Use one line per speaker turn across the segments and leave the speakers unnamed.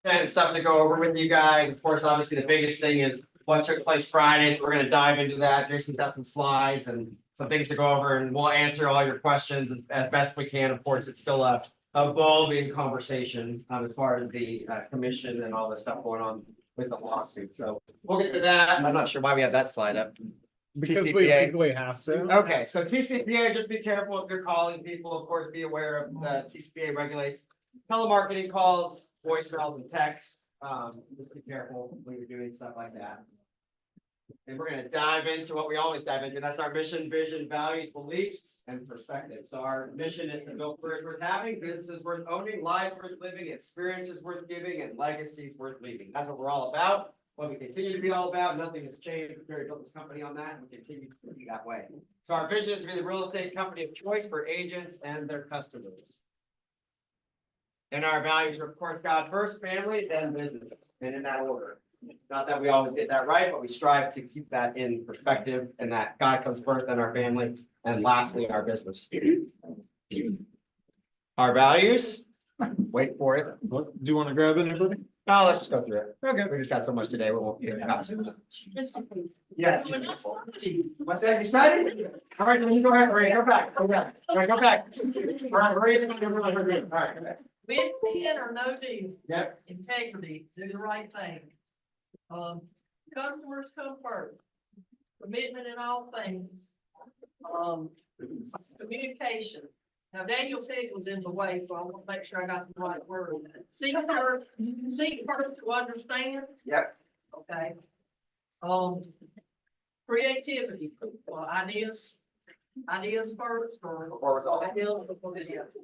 and stuff to go over with you guys. Of course, obviously the biggest thing is what took place Friday, so we're gonna dive into that. Jason's got some slides and some things to go over, and we'll answer all your questions as best we can. Of course, it's still a evolving conversation as far as the commission and all the stuff going on with the lawsuit. So we'll get to that. I'm not sure why we have that slide up.
Because
TCPA.
we have to.
Okay, so TCPA, just be careful if you're calling people. Of course, be aware of the TCPA regulates telemarketing calls, voicemails, and texts. Just be careful when you're doing stuff like that. And we're gonna dive into what we always dive into. That's our mission, vision, values, beliefs, and perspective. So our mission is to build careers worth having, businesses worth owning, lives worth living, experiences worth giving, and legacies worth leaving. That's what we're all about. What we continue to be all about. Nothing has changed. We built this company on that, and we continue to be that way. So our vision is to be the real estate company of choice for agents and their customers. And our values are, of course, God first, family, then business, and in that order. Not that we always get that right, but we strive to keep that in perspective, and that God comes first, then our family, and lastly, our business. Our values, wait for it.
Do you want to grab anybody?
No, let's just go through it. Okay, we just got so much today, we won't get it out. Yes. What's that, you studied? All right, then you go ahead, Maria, go back, go back, all right, go back. All right, Maria's gonna give her another name. All right, go back.
With in or no deal.
Yep.
Integrity, do the right thing. Customers come first. Commitment in all things. Communication. Now Daniel's head was in the way, so I want to make sure I got the right word. Seek first to understand.
Yep.
Okay. Creativity, ideas first or ideas before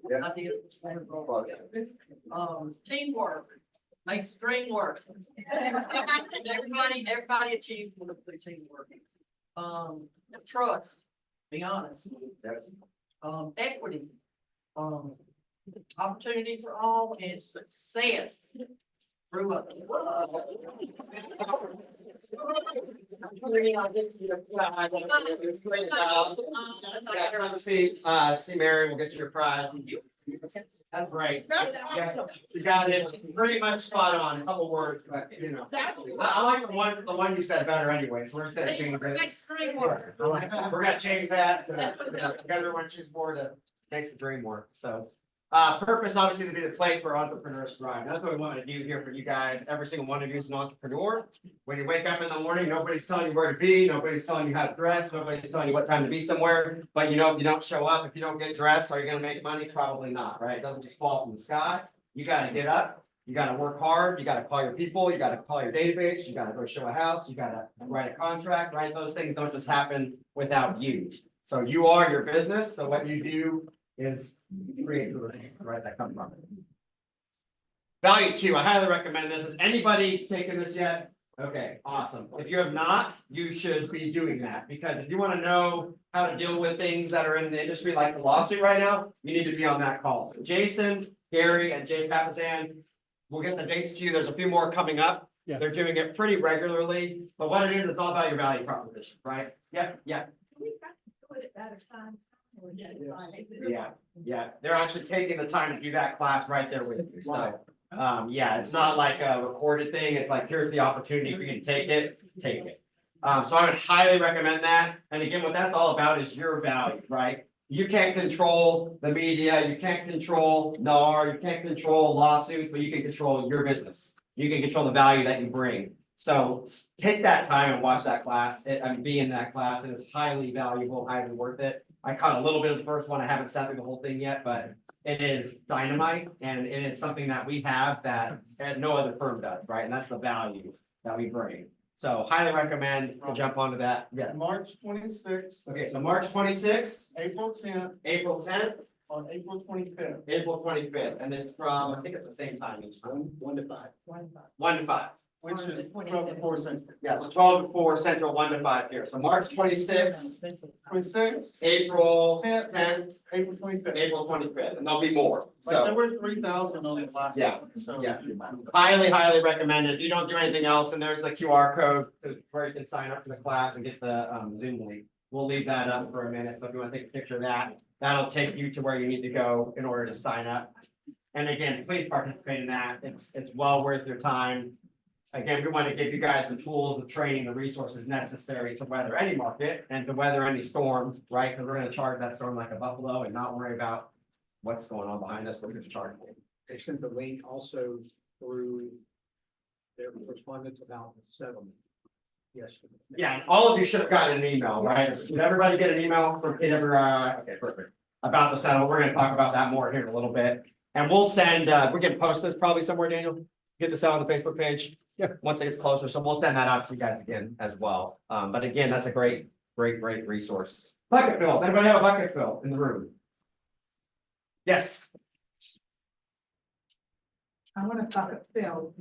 Yeah.
ideas. Teamwork makes the dream work. Everybody achieves with the teamwork. Trust, be honest.
Yes.
Equity, opportunity for all, and success. Grew up.
See Mary, we'll get you your prize. That's great. Yeah, you got it pretty much spot on, a couple words, but you know. I like the one you said better anyway, so we're just gonna change it. We're gonna change that to, together one choose board to makes the dream work, so. Purpose obviously to be the place where entrepreneurs thrive. That's what we want to do here for you guys. Every single one of you is an entrepreneur. When you wake up in the morning, nobody's telling you where to be, nobody's telling you how to dress, nobody's telling you what time to be somewhere. But you know, if you don't show up, if you don't get dressed, are you gonna make money? Probably not, right? It doesn't just fall from the sky. You gotta get up, you gotta work hard, you gotta call your people, you gotta call your database, you gotta go show a house, you gotta write a contract, right? Those things don't just happen without you. So you are your business, so what you do is create the right that come from it. Value 2, I highly recommend this. Has anybody taken this yet? Okay, awesome. If you have not, you should be doing that, because if you want to know how to deal with things that are in the industry like the lawsuit right now, you need to be on that call. So Jason, Gary, and Jay Papazan, we'll get the dates to you. There's a few more coming up.
Yeah.
They're doing it pretty regularly, but what it is, it's all about your value proposition, right? Yep, yeah. Yeah, they're actually taking the time to do that class right there with you, so, yeah, it's not like a recorded thing, it's like, here's the opportunity for you to take it, take it. So I would highly recommend that, and again, what that's all about is your value, right? You can't control the media, you can't control NAR, you can't control lawsuits, but you can control your business. You can control the value that you bring. So take that time and watch that class, be in that class, it is highly valuable, highly worth it. I caught a little bit of the first one. I haven't sat through the whole thing yet, but it is dynamite, and it is something that we have that no other firm does, right? And that's the value that we bring. So highly recommend to jump onto that. Yeah.
March 26th.
Okay, so March 26th,
April 10th,
April 10th,
on April 25th.
April 25th, and it's from, I think it's the same time each time.
1 to 5.
1 to 5.
Which is 12 to 4 Central.
Yeah, so 12 to 4 Central, 1 to 5 here. So March 26th,
26th,
April
10th,
10th,
April 25th.
April 25th, and there'll be more.
Like, there
So
were 3,000 on the last.
Yeah,
one, so.
yeah. highly recommend it. If you don't do anything else, and there's the QR code where you can sign up for the class and get the Zoom link. We'll leave that up for a minute. So if you want to take a picture of that, that'll take you to where you need to go in order to sign up. And again, please participate in that. It's well worth your time. Again, we want to give you guys the tools, the training, the resources necessary to weather any market and to weather any storm, right? Because we're gonna charge that storm like a buffalo and not worry about what's going on behind us. We're just charging it.
They sent the link also through their correspondence about the settlement. Yes.
Yeah, and all of you should have gotten an email, right? Did everybody get an email from okay, perfect. About the settlement. We're gonna talk about that more here in a little bit. And we'll send, we're gonna post this probably somewhere, Daniel. Get this out on the Facebook page.
Yeah.
Once it gets closer, so we'll send that out to you guys again as well. But again, that's a great resource. Bucket fill. Does anybody have a bucket fill in the room? Yes.
I want to bucket fill,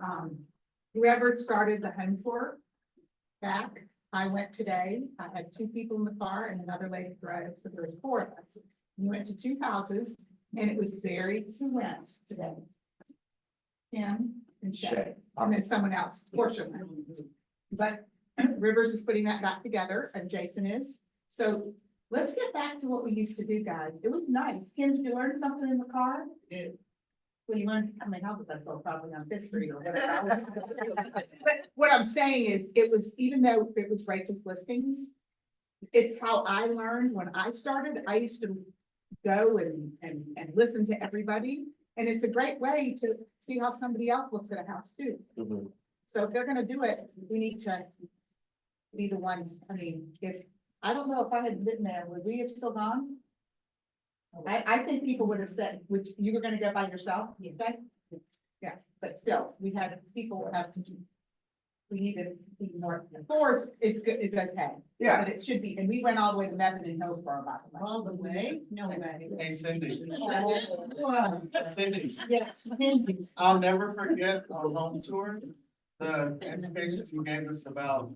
whoever started the home tour back, I went today, I had 2 people in the car and another lady drove, so there was 4 of us. We went to 2 houses and it was very who went today. Kim and Shay, and then someone else, Portia went. But Rivers is putting that back together and Jason is, so let's get back to what we used to do, guys. It was nice. Kim, did you learn something in the car? Well, you learned, I mean, how did that so probably on history or whatever. But what I'm saying is, it was, even though it was Rachel's listings, it's how I learned when I started. I used to go and listen to everybody. And it's a great way to see how somebody else looks at a house too.
Mhm.
So if they're gonna do it, we need to be the ones, I mean, I don't know if I had been there, would we have still gone? I think people would have said, you were gonna go by yourself, you think? Yeah, but still, people have, we need to be more, the force is good, is okay.
Yeah.
But it should be, and we went all the way to Method in Hillsborough, by the way.
All the way? No way.
Hey Cindy,
Wow.
Cindy,
Yes.
I'll never forget our home tour, the information you gave us about,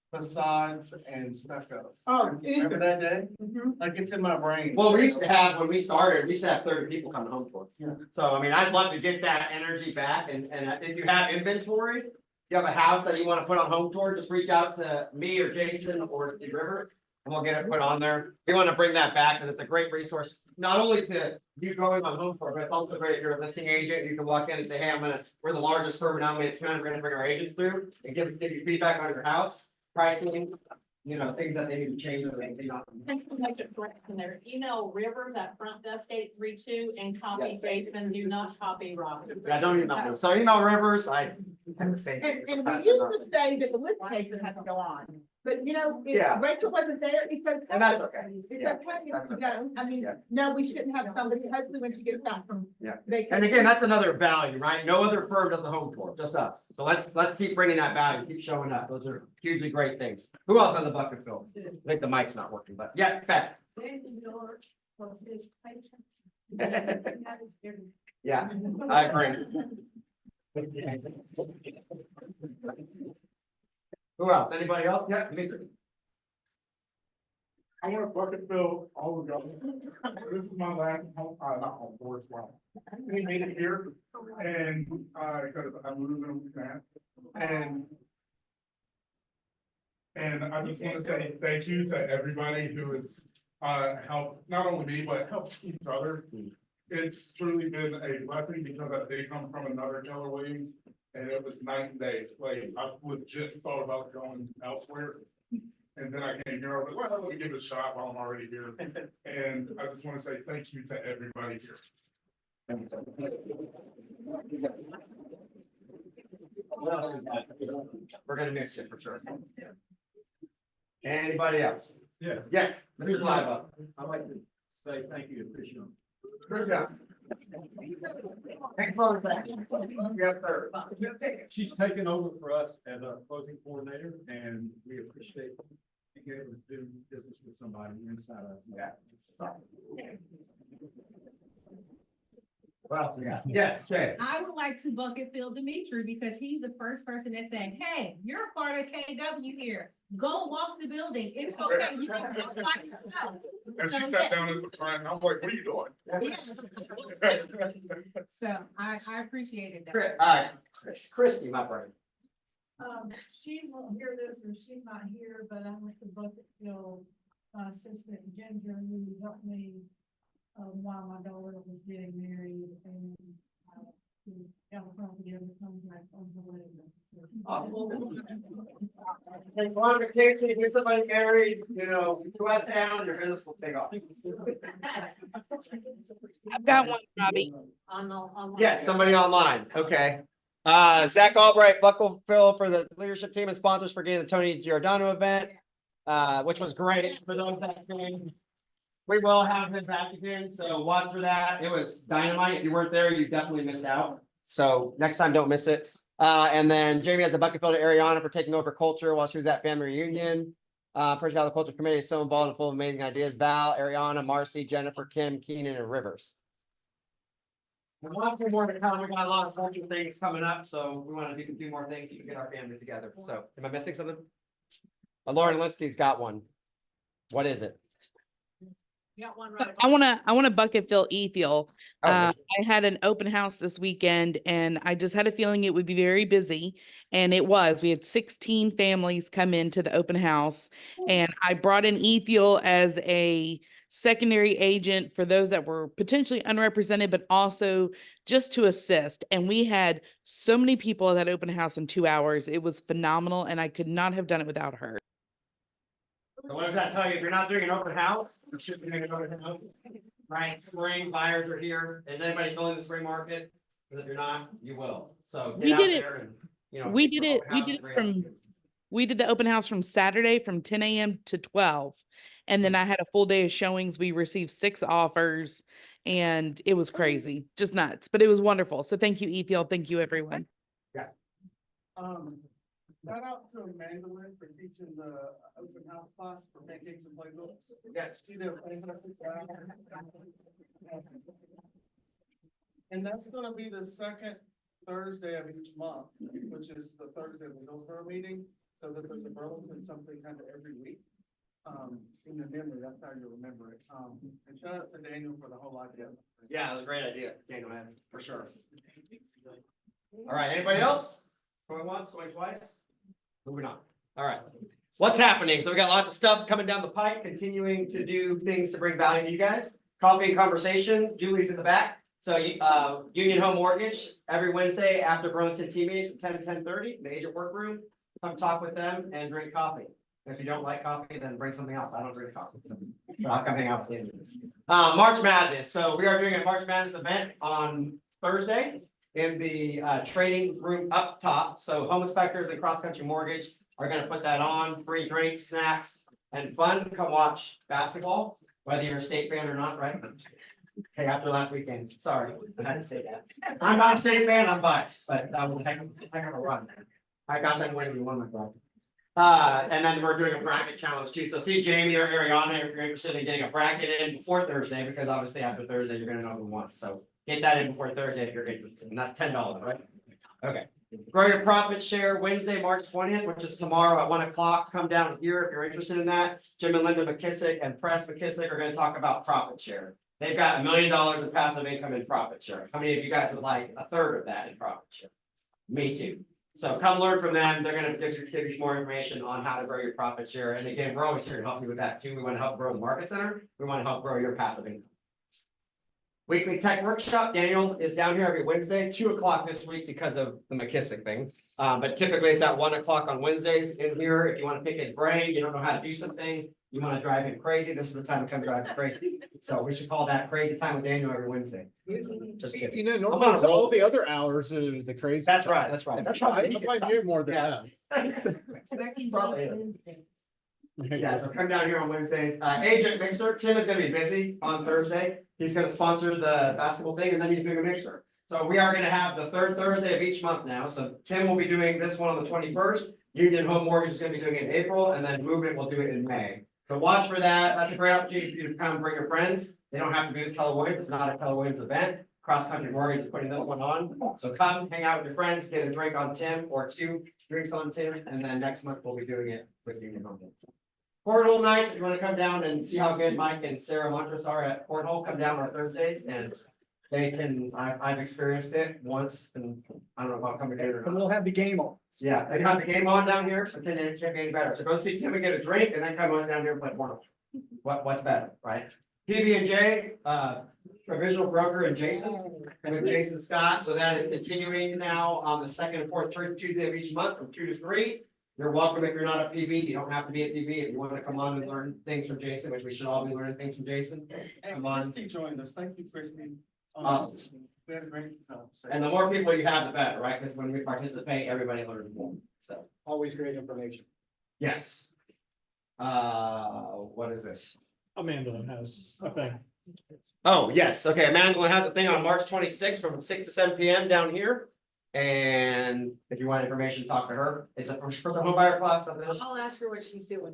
facades and stucco.
Oh.
Remember that day?
Mhm.
Like it's in my brain.
Well, we used to have, when we started, we used to have 30 people coming home for us.
Yeah.
So, I mean, I'd love to get that energy back and if you have inventory, you have a house that you want to put on home tour, just reach out to me or Jason or the River. And we'll get it put on there. We want to bring that back because it's a great resource, not only to you going on home tour, but it's also great if you're a listing agent. You can walk in and say, hey, we're the largest firm in Alamance County. We're gonna bring our agents through and give you feedback on your house, pricing, things that they need to change.
And their email Rivers at frontdesk832 and copy
Yes.
Jason, do not copy Robin.
I don't email them. So email Rivers, I have the same.
And we used to say that the list maker had to go on, but
Yeah.
if Rachel wasn't there, it's okay.
And that's okay.
It's
Yeah,
okay if
that's
you
okay.
don't, I mean,
Yeah.
no, we shouldn't have somebody, hopefully when she gets back from.
Yeah.
vacation.
And again, that's another value, right? No other firm does a home tour, just us. So let's keep bringing that value, keep showing up. Those are hugely great things. Who else has a bucket fill? I think the mic's not working, but yeah, Pat. Yeah, I agree. Who else? Anybody else? Yeah, Dimitri.
I want to bucket fill all of y'all. This is my last home, not home, board swap. We made it here and, because I moved in with that. And I just want to say thank you to everybody who has, helped, not only me, but helped each other. It's truly been a blessing because I did come from another Keller Williams and it was night and day. Like I legit thought about going elsewhere. And then I came here, I was like, well, let me give it a shot while I'm already here. And I just want to say thank you to everybody here.
We're gonna miss it for sure. Anybody else?
Yes.
Yes, Mr. Liva.
I'd like to say thank you to Christian.
First up. Thanks for that. You have third.
She's taken over for us as our closing coordinator, and we appreciate being able to do business with somebody inside of that.
Well, yeah. Yes, Jay.
I would like to bucket fill Dimitri because he's the first person that said, hey, you're a part of KW here. Go walk the building. It's okay. You can go by yourself.
And she sat down in the front, I'm like, what are you doing?
So I appreciated that.
Christy, my friend.
She won't hear this or she's not here, but I'm with the bucket fill assistant Ginger who helped me while my daughter was getting married and, got a property on the contract on the way.
Take one vacation, get somebody married, go out of town, your business will take off.
I've got one, Robbie.
Yes, somebody online, okay. Zach Albright, buckle fill for the leadership team and sponsors for getting the Tony Giordano event, which was great for those that came. We will have him back again, so watch for that. It was dynamite. If you weren't there, you definitely missed out. So next time, don't miss it. And then Jamie has a bucket fill to Ariana for taking over culture while she was at family reunion. Person out of the culture committee is so involved and full of amazing ideas. Val, Ariana, Marcy, Jennifer, Kim, Keenan, and Rivers. And lots more to come. We got a lot of culture things coming up, so we want to do more things to get our family together. So, am I missing something? Lauren Linsky's got one. What is it?
Got one right.
I want to bucket fill Ethiel.
Oh,
I had an open house this weekend and I just had a feeling it would be very busy. And it was. We had 16 families come into the open house and I brought in Ethiel as a secondary agent for those that were potentially unrepresented, but also just to assist. And we had so many people at that open house in 2 hours. It was phenomenal and I could not have done it without her.
So what does that tell you? If you're not doing an open house, you should be doing an open house. Right, spring buyers are here. Is anybody filling the spring market? Because if you're not, you will. So
We
get out
did it.
there and,
We did it.
open
We
house
did
is
it
great
from,
opportunity.
we did the open house from Saturday from 10 a.m. to 12. And then I had a full day of showings. We received 6 offers and it was crazy, just nuts, but it was wonderful. So thank you, Ethiel. Thank you, everyone.
Shout out to Mandolin for teaching the open house class for pancakes and playbooks.
Yes.
See their fantastic. And that's gonna be the second Thursday of each month, which is the Thursday of the Hillsborough meeting, so that there's a Burlington something kind of every week. In the memory, that's how you remember it. And shout out to Daniel for the whole idea.
Yeah, it was a great idea. Daniel, man, for sure. All right, anybody else? Going once, going twice? Moving on. All right. What's happening? So we got lots of stuff coming down the pipe, continuing to do things to bring value to you guys. Coffee and conversation. Julie's in the back. So Union Home Mortgage every Wednesday after Burlington team meetings from 10 to 10:30, the agent workroom. Come talk with them and drink coffee. If you don't like coffee, then bring something else. I don't drink coffee. So I'll come hang out with you. March Madness. So we are doing a March Madness event on Thursday in the training room up top. So home inspectors and cross-country mortgage are gonna put that on, free drinks, snacks, and fun. Come watch basketball, whether you're a state fan or not, right? Okay, after last weekend, sorry, I had to say that. I'm not a state fan, I'm biased, but I will heck of a run. I got them winning one, my brother. And then we're doing a bracket challenge too. So see Jamie or Ariana if you're interested in getting a bracket in before Thursday, because obviously after Thursday, you're gonna know who won. So get that in before Thursday if you're interested, and that's $10, right? Okay. Grow your profit share Wednesday, March 20th, which is tomorrow at 1 o'clock. Come down here if you're interested in that. Jim and Linda McKissick and Press McKissick are gonna talk about profit share. They've got $1 million in passive income in profit share. How many of you guys would like a third of that in profit share? Me too. So come learn from them. They're gonna give you more information on how to grow your profit share. And again, we're always here to help you with that too. We want to help grow the market center. We want to help grow your passive income. Weekly tech workshop. Daniel is down here every Wednesday, 2 o'clock this week because of the McKissick thing. But typically it's at 1 o'clock on Wednesdays in here. If you want to pick his brain, you don't know how to do something, you want to drive him crazy, this is the time to come drive him crazy. So we should call that crazy time with Daniel every Wednesday. Just kidding.
You know,
I'm
normally
on a
it's all
roll.
the other hours are the crazy.
That's right, that's right. That's probably the
I
easiest
blame
time.
you more than
Yeah.
them.
Probably is. Yeah, so come down here on Wednesdays. Agent mixer, Tim is gonna be busy on Thursday. He's gonna sponsor the basketball thing and then he's doing a mixer. So we are gonna have the third Thursday of each month now. So Tim will be doing this one on the 21st. Union Home Mortgage is gonna be doing it in April and then Movement will do it in May. So watch for that. That's a great opportunity for you to come and bring your friends. They don't have to be with Keller Williams. It's not a Keller Williams event. Cross Country Mortgage is putting this one on. So come hang out with your friends, get a drink on Tim or 2 drinks on Tim. And then next month we'll be doing it with Union Home. Cornhole nights, if you wanna come down and see how good Mike and Sarah Montrose are at cornhole, come down on Thursdays and they can, I've experienced it once and I don't know about coming in or
And
not.
we'll have the game on.
Yeah, they got the game on down here, so it can't be any better. So go see Tim and get a drink and then come on down here and play cornhole. What's better, right? PB&J, provisional broker and Jason, with Jason Scott, so that is continuing now on the second and fourth Tuesday of each month from 2 to 3. You're welcome if you're not a PB, you don't have to be a PB, if you want to come on and learn things from Jason, which we should all be learning things from Jason.
And
Come on.
Christy joined us. Thank you, Christy.
Awesome.
We had a great conversation.
And the more people you have, the better, right? Because when we participate, everybody learns more, so.
Always great information.
Yes. What is this?
Amanda has a thing.
Oh, yes, okay, Amanda has a thing on March 26th from 6 to 7 PM down here. And if you want information, talk to her. It's a for the home buyer class on this.
I'll ask her what she's doing.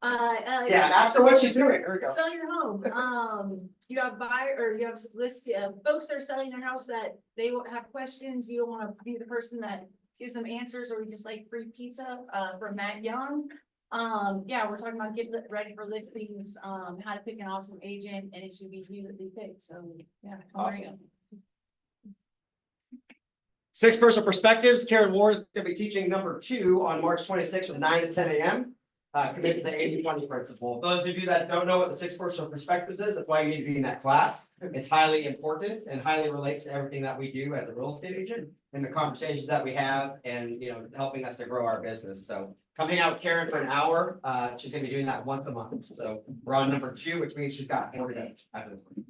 Yeah, ask her what she's doing. Here we go.
Sell your home. You have buyer, or you have list, folks that are selling their house that they will have questions. You don't want to be the person that gives them answers, or you just like free pizza, from Matt Young. Yeah, we're talking about getting ready for listings, how to pick an awesome agent, and it should be you that they pick, so, yeah.
Awesome. 6 personal perspectives. Karen Ward is going to be teaching number 2 on March 26th from 9 to 10 AM. Committed to the 80-20 principle. Those of you that don't know what the 6 personal perspectives is, that's why you need to be in that class. It's highly important and highly relates to everything that we do as a real estate agent and the conversations that we have and, helping us to grow our business. So come hang out with Karen for an hour. She's gonna be doing that once a month. So we're on number 2, which means she's got 4 to go after this one.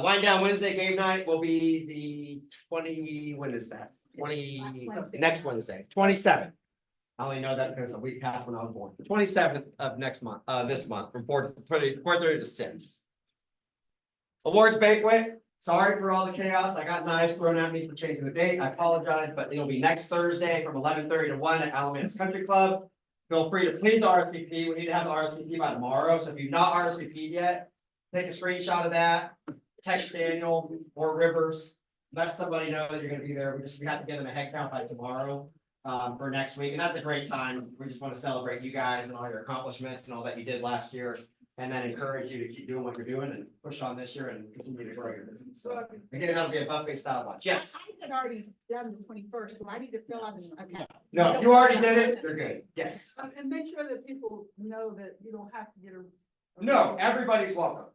Wind down Wednesday game night will be the 20, when is that? 20, next Wednesday, 27th. I only know that because a week passed when I was born. 27th of next month, this month, from 4:30 to 6. Awards banquet. Sorry for all the chaos. I got knives thrown at me for changing the date. I apologize, but it'll be next Thursday from 11:30 to 1 at Alamance Country Club. Feel free to please RSVP. We need to have the RSVP by tomorrow. So if you've not RSVP'd yet, take a screenshot of that. Text Daniel or Rivers. Let somebody know that you're gonna be there. We have to get them a head count by tomorrow. For next week, and that's a great time. We just want to celebrate you guys and all your accomplishments and all that you did last year, and then encourage you to keep doing what you're doing and push on this year and continue to grow your business. So again, that'll be a buffet style lunch. Yes.
I had already done the 21st. Do I need to fill out this? Okay.
No, if you already did it, you're good. Yes.
And make sure that people know that you don't have to get a.
No, everybody's welcome,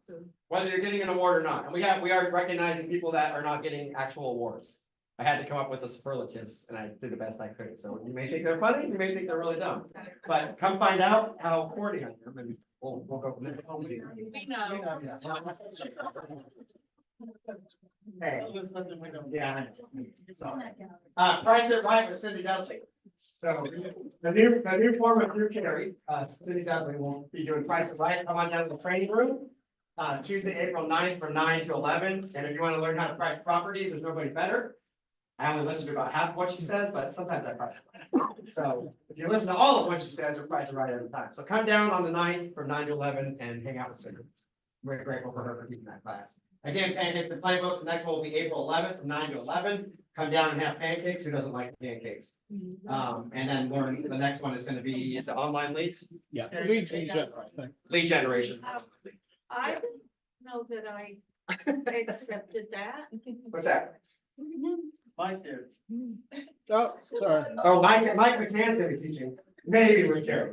whether you're getting an award or not. And we are recognizing people that are not getting actual awards. I had to come up with the superlatives and I did the best I could. So you may think they're funny, you may think they're really dumb, but come find out how corny I am and we'll go from there.
We know.
Hey,
There's nothing we don't.
yeah. Sorry. Price it right with Cindy Dudley. So the new form of Drew Carey, Cindy Dudley will be doing Price it Right. Come on down to the training room. Tuesday, April 9th from 9 to 11. And if you want to learn how to price properties, there's nobody better. I only listen to about half of what she says, but sometimes I price it right. So if you listen to all of what she says, you'll price it right every time. So come down on the 9th from 9 to 11 and hang out with Cindy. We're grateful for her for teaching that class. Again, pancakes and playbooks. The next one will be April 11th from 9 to 11. Come down and have pancakes. Who doesn't like pancakes? And then learn, the next one is going to be, is it online leads?
Yeah. Lead
Generation.
I didn't know that I accepted that.
What's that?
Mike did.
Oh, sorry.
Oh, Mike McCann's gonna be teaching, maybe with Jerry.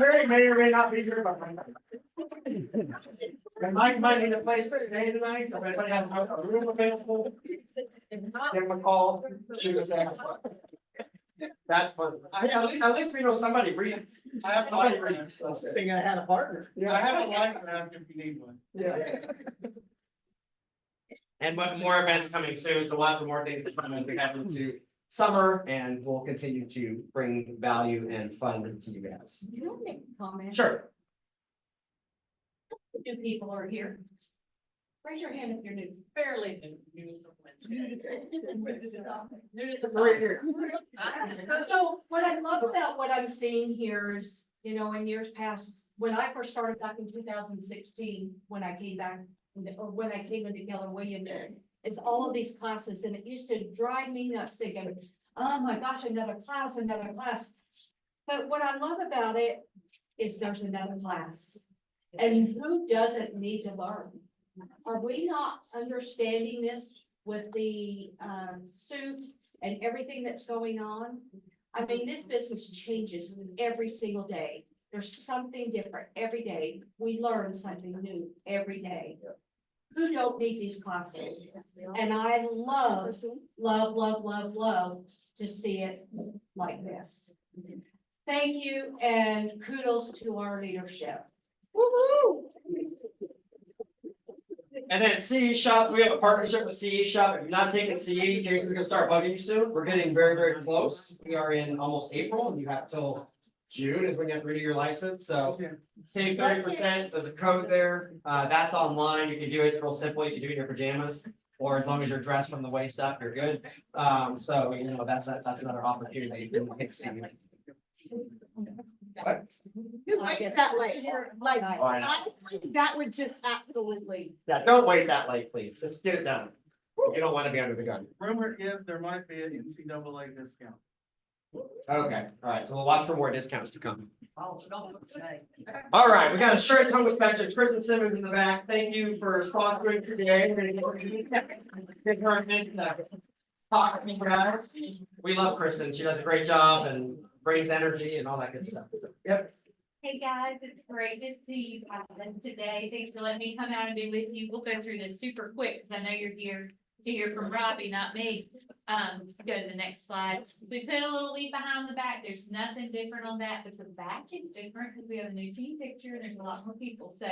Jerry may or may not be here, but. And Mike might need a place to stay tonight, so if anybody has a room available, give him a call, shoot a text. That's fun. At least we know somebody reads. I have somebody reads. That's good.
Thing I had a partner.
Yeah,
I have a line grab if you need one.
Yeah. And more events coming soon, so lots of more things to come as we head into summer, and we'll continue to bring value and fun to you guys.
You don't make a comment.
Sure.
New people are here. Raise your hand if you're new, fairly new. New to the science.
So what I love about what I'm seeing here is, in years past, when I first started back in 2016, when I came back, or when I came into Keller Williams, it's all of these classes, and it used to drive me nuts thinking, oh my gosh, another class. But what I love about it is there's another class. And who doesn't need to learn? Are we not understanding this with the suit and everything that's going on? I mean, this business changes every single day. There's something different every day. We learn something new every day. Who don't need these classes? And I love to see it like this. Thank you and kudos to our leadership. Woo-hoo!
And then CE shops, we have a partnership with CE shop. If you're not taking CE, Jason's gonna start bugging you soon. We're getting very, very close. We are in almost April and you have till June is when you have to renew your license, so. Save 30%, there's a code there, that's online, you can do it, it's real simple, you can do it in your pajamas. Or as long as you're dressed from the waist up, you're good, so, you know, that's another opportunity you can hit CE. What?
You wait that late, like,
Oh, I know.
honestly, that would just absolutely.
Yeah, don't wait that late, please, just get it done. You don't wanna be under the gun.
Rumor is there might be an NCAA discount.
Okay, alright, so we'll watch for more discounts to come.
Oh, don't say.
All right, we got insurance home inspections, Kristen Simmons in the back, thank you for sponsoring today. We're gonna give her a minute to talk to you guys. We love Kristen, she does a great job and brings energy and all that good stuff. Yep.
Hey guys, it's great to see you guys today. Thanks for letting me come out and be with you. We'll go through this super quick because I know you're here to hear from Robbie, not me. Go to the next slide. We put a little leave behind the back. There's nothing different on that, but the back is different because we have a new team picture and there's a lot more people. So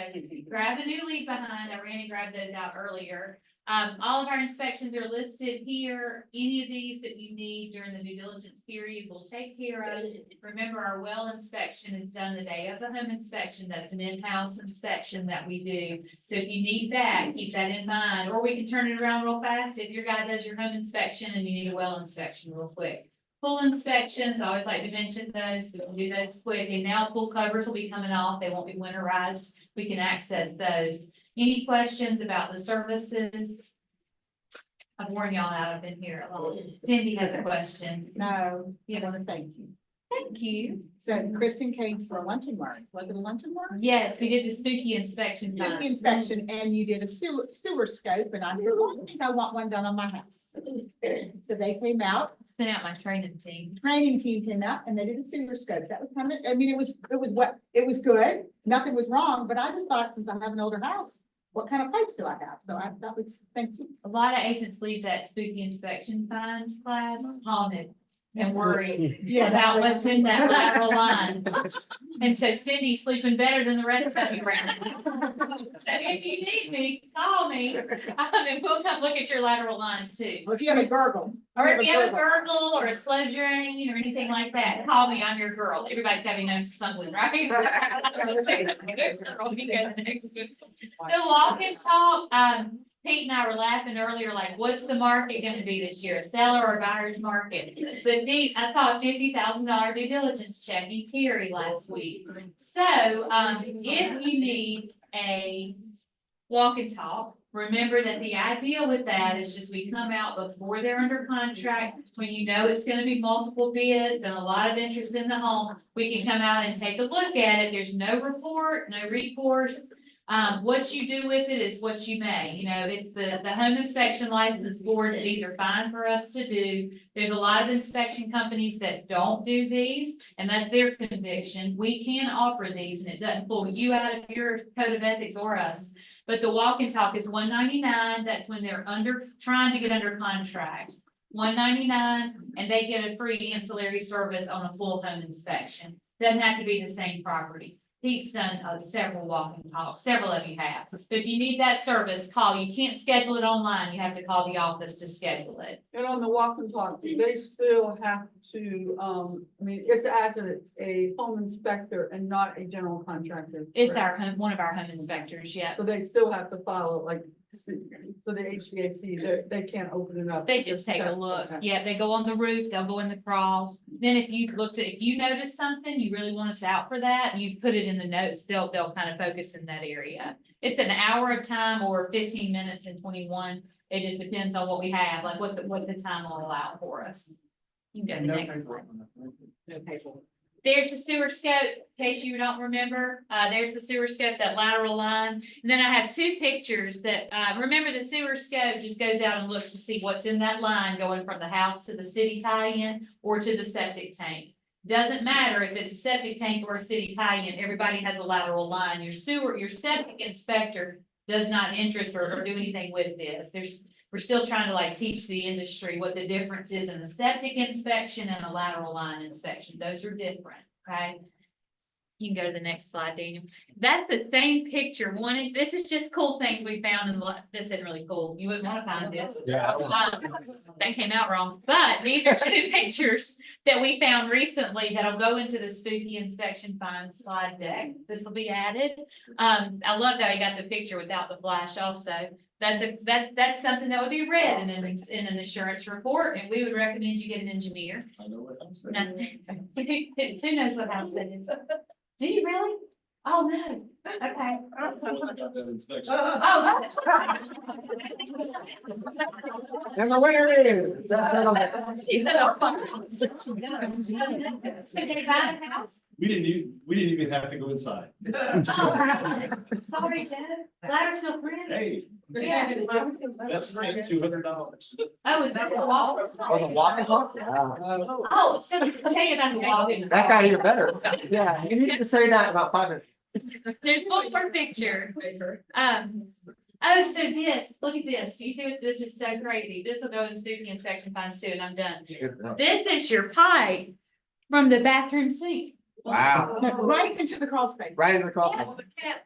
grab a new leave behind. I ran and grabbed those out earlier. All of our inspections are listed here. Any of these that you need during the due diligence period, we'll take care of. Remember, our well inspection is done the day of the home inspection. That's an in-house inspection that we do. So if you need that, keep that in mind, or we can turn it around real fast if your guy does your home inspection and you need a well inspection real quick. Pool inspections, I always like to mention those. We can do those quick, and now pool covers will be coming off. They won't be winterized. We can access those. Any questions about the services? I've worn y'all out. I've been here a lot. Cindy has a question.
No,
Yeah,
I want to thank you.
thank you.
So Kristen came for a luncheon mark, was it a luncheon mark?
Yes, we did the spooky inspection.
Spooky inspection, and you did a sewer scope, and I said, well, I think I want one done on my house. So they came out,
Sent out my training team.
training team came out, and they did a sewer scope. That was kind of, I mean, it was good, nothing was wrong, but I just thought, since I have an older house, what kind of pipes do I have? So that was, thank you.
A lot of agents leave that spooky inspection finds class haunted and worried about what's in that lateral line. And so Cindy's sleeping better than the rest of you right now. So if you need me, call me, and we'll come look at your lateral line too.
Well, if you have a gurgle.
Or if you have a gurgle or a slow drain or anything like that, call me, I'm your girl. Everybody's having knows something, right? The walk and talk, Pete and I were laughing earlier, like, what's the market gonna be this year, a seller or buyer's market? But I saw a $50,000 due diligence check you carried last week. So, if you need a walk and talk, remember that the idea with that is just we come out before they're under contract, when you know it's gonna be multiple bids and a lot of interest in the home, we can come out and take a look at it. There's no report, no recourse. What you do with it is what you may, you know, it's the home inspection license board, these are fine for us to do. There's a lot of inspection companies that don't do these, and that's their conviction. We can offer these, and it doesn't pull you out of your code of ethics or us. But the walk and talk is $199, that's when they're trying to get under contract. $199, and they get a free ancillary service on a full home inspection. Doesn't have to be the same property. Pete's done several walk and talks, several of you have. But if you need that service, call. You can't schedule it online. You have to call the office to schedule it.
And on the walk and talk, they still have to, I mean, it's as a home inspector and not a general contractor.
It's
correct?
one of our home inspectors, yeah.
So they still have to follow, like, for the HVAC, they can't open it up.
They just take a look.
Okay.
Yeah, they go on the roof, they'll go in the crawl. Then if you notice something, you really want us out for that, you put it in the notes, they'll kind of focus in that area. It's an hour of time or 15 minutes and 21. It just depends on what we have, like what the time will allow for us. You can go to the next slide.
No paperwork.
There's the sewer scope, in case you don't remember, there's the sewer scope, that lateral line. And then I have two pictures that, remember the sewer scope just goes out and looks to see what's in that line going from the house to the city tie-in or to the septic tank. Doesn't matter if it's a septic tank or a city tie-in, everybody has a lateral line. Your sewer, your septic inspector does not interest or do anything with this. We're still trying to like teach the industry what the difference is in a septic inspection and a lateral line inspection. Those are different, okay? You can go to the next slide, Daniel. That's the same picture. This is just cool things we found in this isn't really cool. You wouldn't want to find this.
Yeah.
That came out wrong, but these are two pictures that we found recently that'll go into the spooky inspection find slide deck. This will be added. I love that I got the picture without the flash also. That's something that would be read in an insurance report, and we would recommend you get an engineer. Now, who knows what house that is? Do you really? Oh, no. Okay. Oh, that's right.
And the winner is.
She said, oh, fuck. Did they buy a house?
We didn't even have to go inside.
Sorry, Jeff. Glad we're still friends.
Hey,
Yeah.
that's $200.
Oh, is that the wall?
Oh, the walking talk?
Oh, so tell you about the walking.
That got even better. Yeah, you need to say that in about 5 minutes.
There's one more picture. Oh, so look at this. You see what this is so crazy. This will go in spooky inspection finds too, and I'm done. This is your pipe from the bathroom sink.
Wow.
Right into the crawl space.
Right in the cross.
The cat's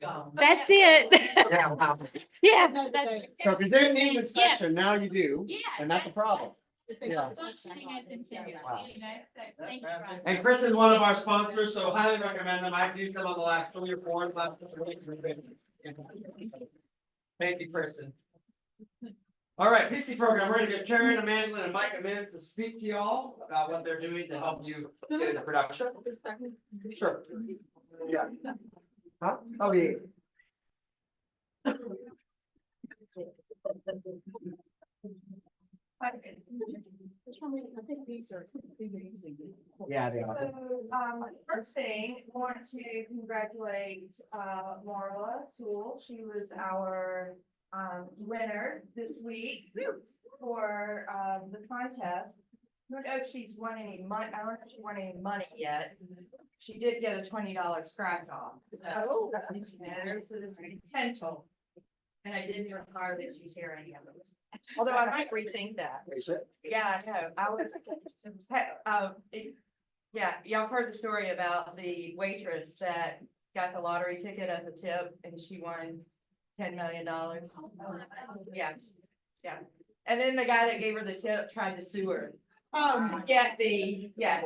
gone.
That's it.
Yeah, wow.
Yeah.
So if you didn't need inspection, now you do,
Yeah.
and that's a problem. Yeah.
Functioning as intended,
Wow.
you know, so thank you, Brian.
And Chris is one of our sponsors, so highly recommend them. I've used them on the last 3 or 4, last couple of weeks. Thank you, Kristen. All right, PC program, we're gonna get Karen, Amanda, and Mike a minute to speak to y'all about what they're doing to help you get into production. Sure. Yeah. Huh? Oh, yeah.
I think these are easy.
Yeah, they are.
So, first thing, I want to congratulate, Marla Tool. She was our, winner this week for, the contest. I don't know if she's won any money, I don't know if she won any money yet. She did get a $20 scratch off. So, there's the potential. And I didn't require that she share any of those. Although I might rethink that. Yeah, I know. I was, yeah, y'all heard the story about the waitress that got the lottery ticket as a tip and she won $10 million. Yeah, yeah. And then the guy that gave her the tip tried to sue her. To get yeah.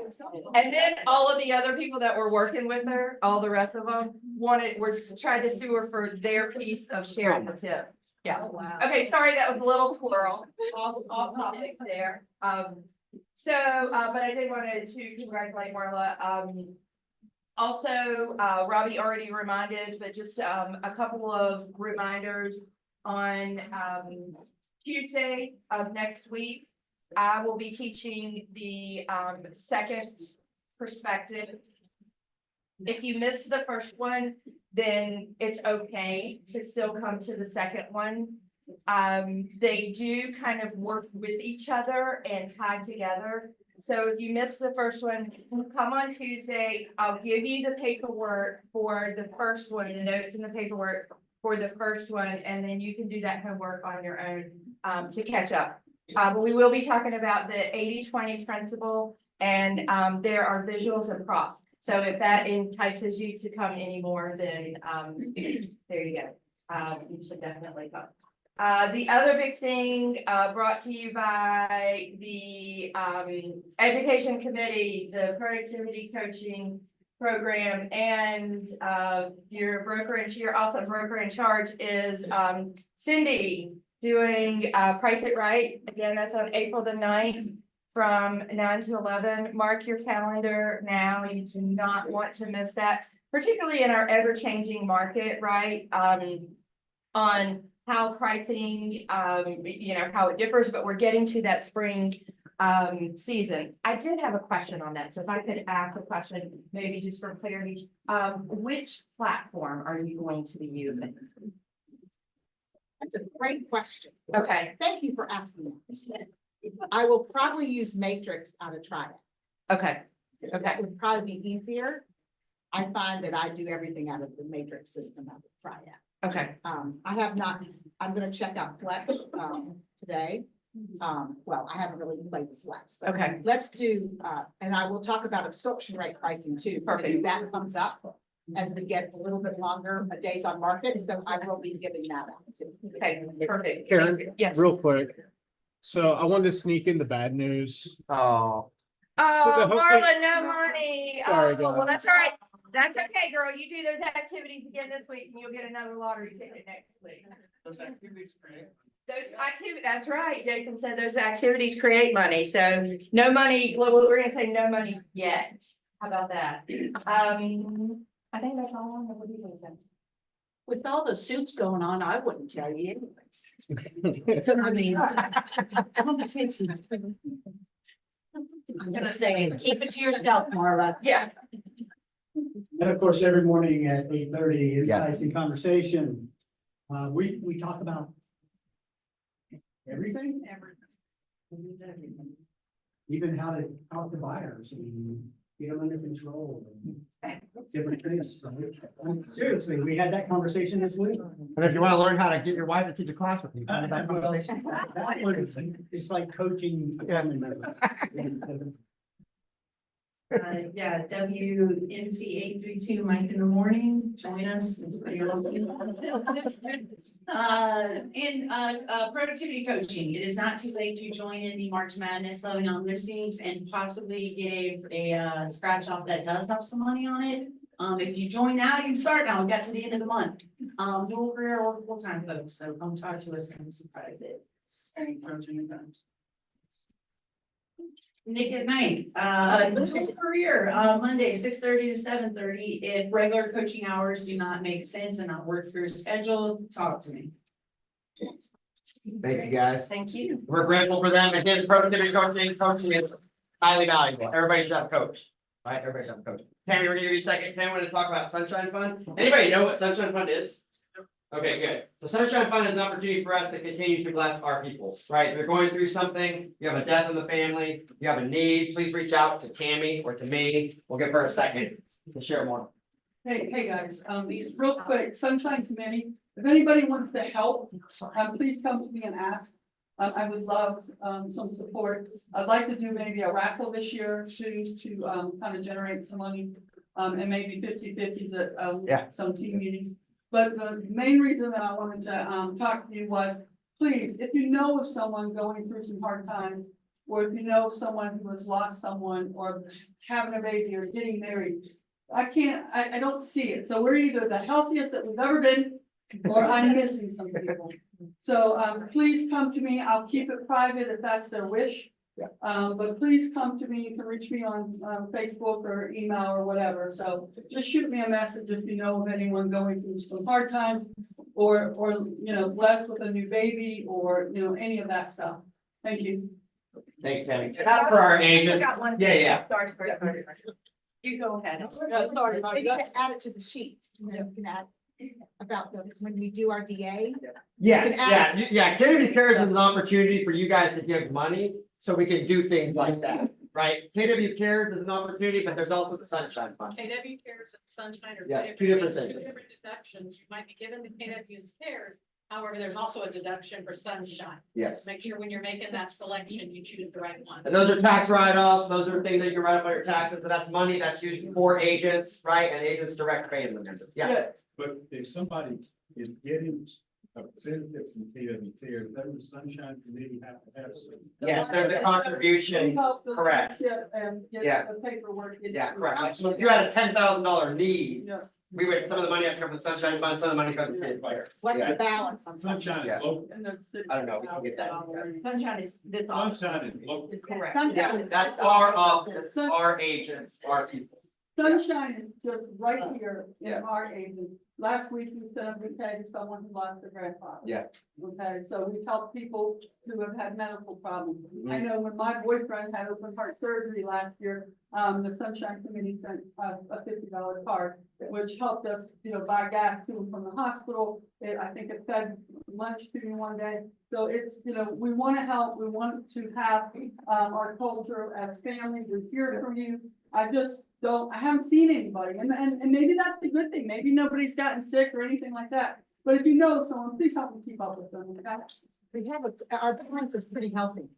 And then all of the other people that were working with her, all the rest of them were trying to sue her for their piece of sharing the tip. Yeah.
Wow.
Okay, sorry, that was a little squirrel off topic there. But I did wanted to congratulate Marla. Also, Robbie already reminded, but just a couple of reminders on Tuesday of next week. I will be teaching the second perspective. If you missed the first one, then it's okay to still come to the second one. They do kind of work with each other and tie together. So if you missed the first one, come on Tuesday. I'll give you the paperwork for the first one, the notes in the paperwork for the first one, and then you can do that homework on your own to catch up. But we will be talking about the 80-20 principle, and there are visuals and props. So if that entices you to come anymore, then there you go. You should definitely come. The other big thing brought to you by the Education Committee, the Productivity Coaching Program, and your also broker in charge is Cindy, doing Price It Right. Again, that's on April the 9th from 9 to 11. Mark your calendar now. You do not want to miss that, particularly in our ever-changing market, right? On how pricing, how it differs, but we're getting to that spring season. I did have a question on that. So if I could ask a question, maybe just for clarity, which platform are you going to be using?
That's a great question.
Okay.
Thank you for asking that. I will probably use Matrix out of Triad.
Okay.
That
Okay.
would probably be easier. I find that I do everything out of the matrix system I would try it.
Okay,
I have not, I'm gonna check out Flex, today. Well, I haven't really played with Flex. But
okay,
let's do, and I will talk about absorption rate pricing too. because
Perfect.
That comes up as we get a little bit longer, days on market, so I will be giving that out too.
okay, perfect.
Karen,
Yes.
real quick. So I wanted to sneak in the bad news.
Oh.
So
Oh,
the hopefully-
Marla, no money.
Sorry,
Oh, well,
guys.
that's all right. That's okay, girl. You do those activities again this week and you'll get another lottery ticket next week.
Those activities create.
Those activities, that's right. Jason said those activities create money. So no money, well, we're gonna say no money yet. How about that? I think that's all I have. What do you think?
With all the suits going on, I wouldn't tell you anyways. I mean. I'm gonna say, keep it to yourself, Marla.
Yeah.
And of course, every morning at 8:30 is
Yes.
Tyson Conversation. We talk about everything, even how to talk to buyers and get them under control. And different things. Seriously, we had that conversation this week.
And if you want to learn how to get your wife to teach a class with you. come to that
Well,
conversation.
that one is- It's like coaching a family member.
Yeah, WMC 832, Mike in the morning, join us. It's pretty awesome. Productivity coaching, it is not too late to join in the March Madness Loving on Listings and possibly get a scratch off that does have some money on it. If you join now, you can start now, we got to the end of the month. Dual career or full-time folks, so come talk to us, come surprise it.
Any coaching events.
Nick at night, dual career, Monday, 6:30 to 7:30. If regular coaching hours do not make sense and not work through your schedule, talk to me.
Thank you, guys.
Thank you.
We're grateful for them. Again, productivity coaching is highly valuable. Everybody should have a coach. Right? Everybody should have a coach. Tammy, we're gonna give you a second. Tammy, want to talk about Sunshine Fund? Anybody know what Sunshine Fund is? Okay, good. So Sunshine Fund is an opportunity for us to continue to bless our people, right? If you're going through something, you have a death in the family, you have a need, please reach out to Tammy or to me. We'll give her a second to share more.
Hey guys, these real quick, Sunshine Committee, if anybody wants to help, please come to me and ask. I would love, some support. I'd like to do maybe a raffle this year to kind of generate some money. And maybe 50/50s at,
Yeah.
some team meetings. But the main reason that I wanted to, talk to you was, please, if you know of someone going through some hard times, or if you know of someone who has lost someone, or having a baby, or getting married, I don't see it. So we're either the healthiest that we've ever been, or I'm missing some people. So, please come to me. I'll keep it private if that's their wish. But please come to me. You can reach me on, Facebook or email or whatever. So just shoot me a message if you know of anyone going through some hard times, or, blessed with a new baby, or, any of that stuff. Thank you.
Thanks, Tammy. And that's for our
I
agents.
got one.
Yeah.
Sorry. You go ahead.
Sorry,
Maybe you can add it to the sheet, you can add about when we do our DA.
Yes,
You can add-
yeah. KW Cares is an opportunity for you guys to give money so we can do things like that, right? KW Cares is an opportunity, but there's also the Sunshine Fund.
KW Cares and Sunshine are
Yeah, two different things.
Two different deductions. You might be given to KW's Cares. However, there's also a deduction for Sunshine.
Yes.
Make sure when you're making that selection, you choose the right one.
And those are tax write-offs, those are things that you can write off on your taxes, but that's money that's used for agents, right? And agents direct pay them. Yeah,
But if somebody is getting a benefit from KW Care, doesn't the Sunshine Committee have to have some?
yes, there's a contribution, correct.
And
Yeah.
get the paperwork.
Yeah, correct. So if you had a $10,000 need,
Yeah.
we would, some of the money has to come from the Sunshine Fund, some of the money comes from the player.
What's
Yeah.
the balance on
Sunshine
Yeah.
is local.
And the city-
I don't know, we can get that.
Sunshine is this.
Sunshine is local.
Correct.
Yeah, that's our office, our agents, our people.
Sunshine is just right here in our agent. Last week, we sent a bouquet to someone who lost their grandfather.
Yeah.
Okay, so we help people who have had medical problems. I know when my boyfriend had open heart surgery last year, the Sunshine Committee sent us a $50 card, which helped us, buy gas to and from the hospital. I think it fed lunch to me one day. So it's, we want to help. We want to have, our culture as family. We're here for you. I just don't, I haven't seen anybody, and maybe that's a good thing, maybe nobody's gotten sick or anything like that. But if you know someone, please help me keep up with them, okay?
We have, our balance is pretty healthy.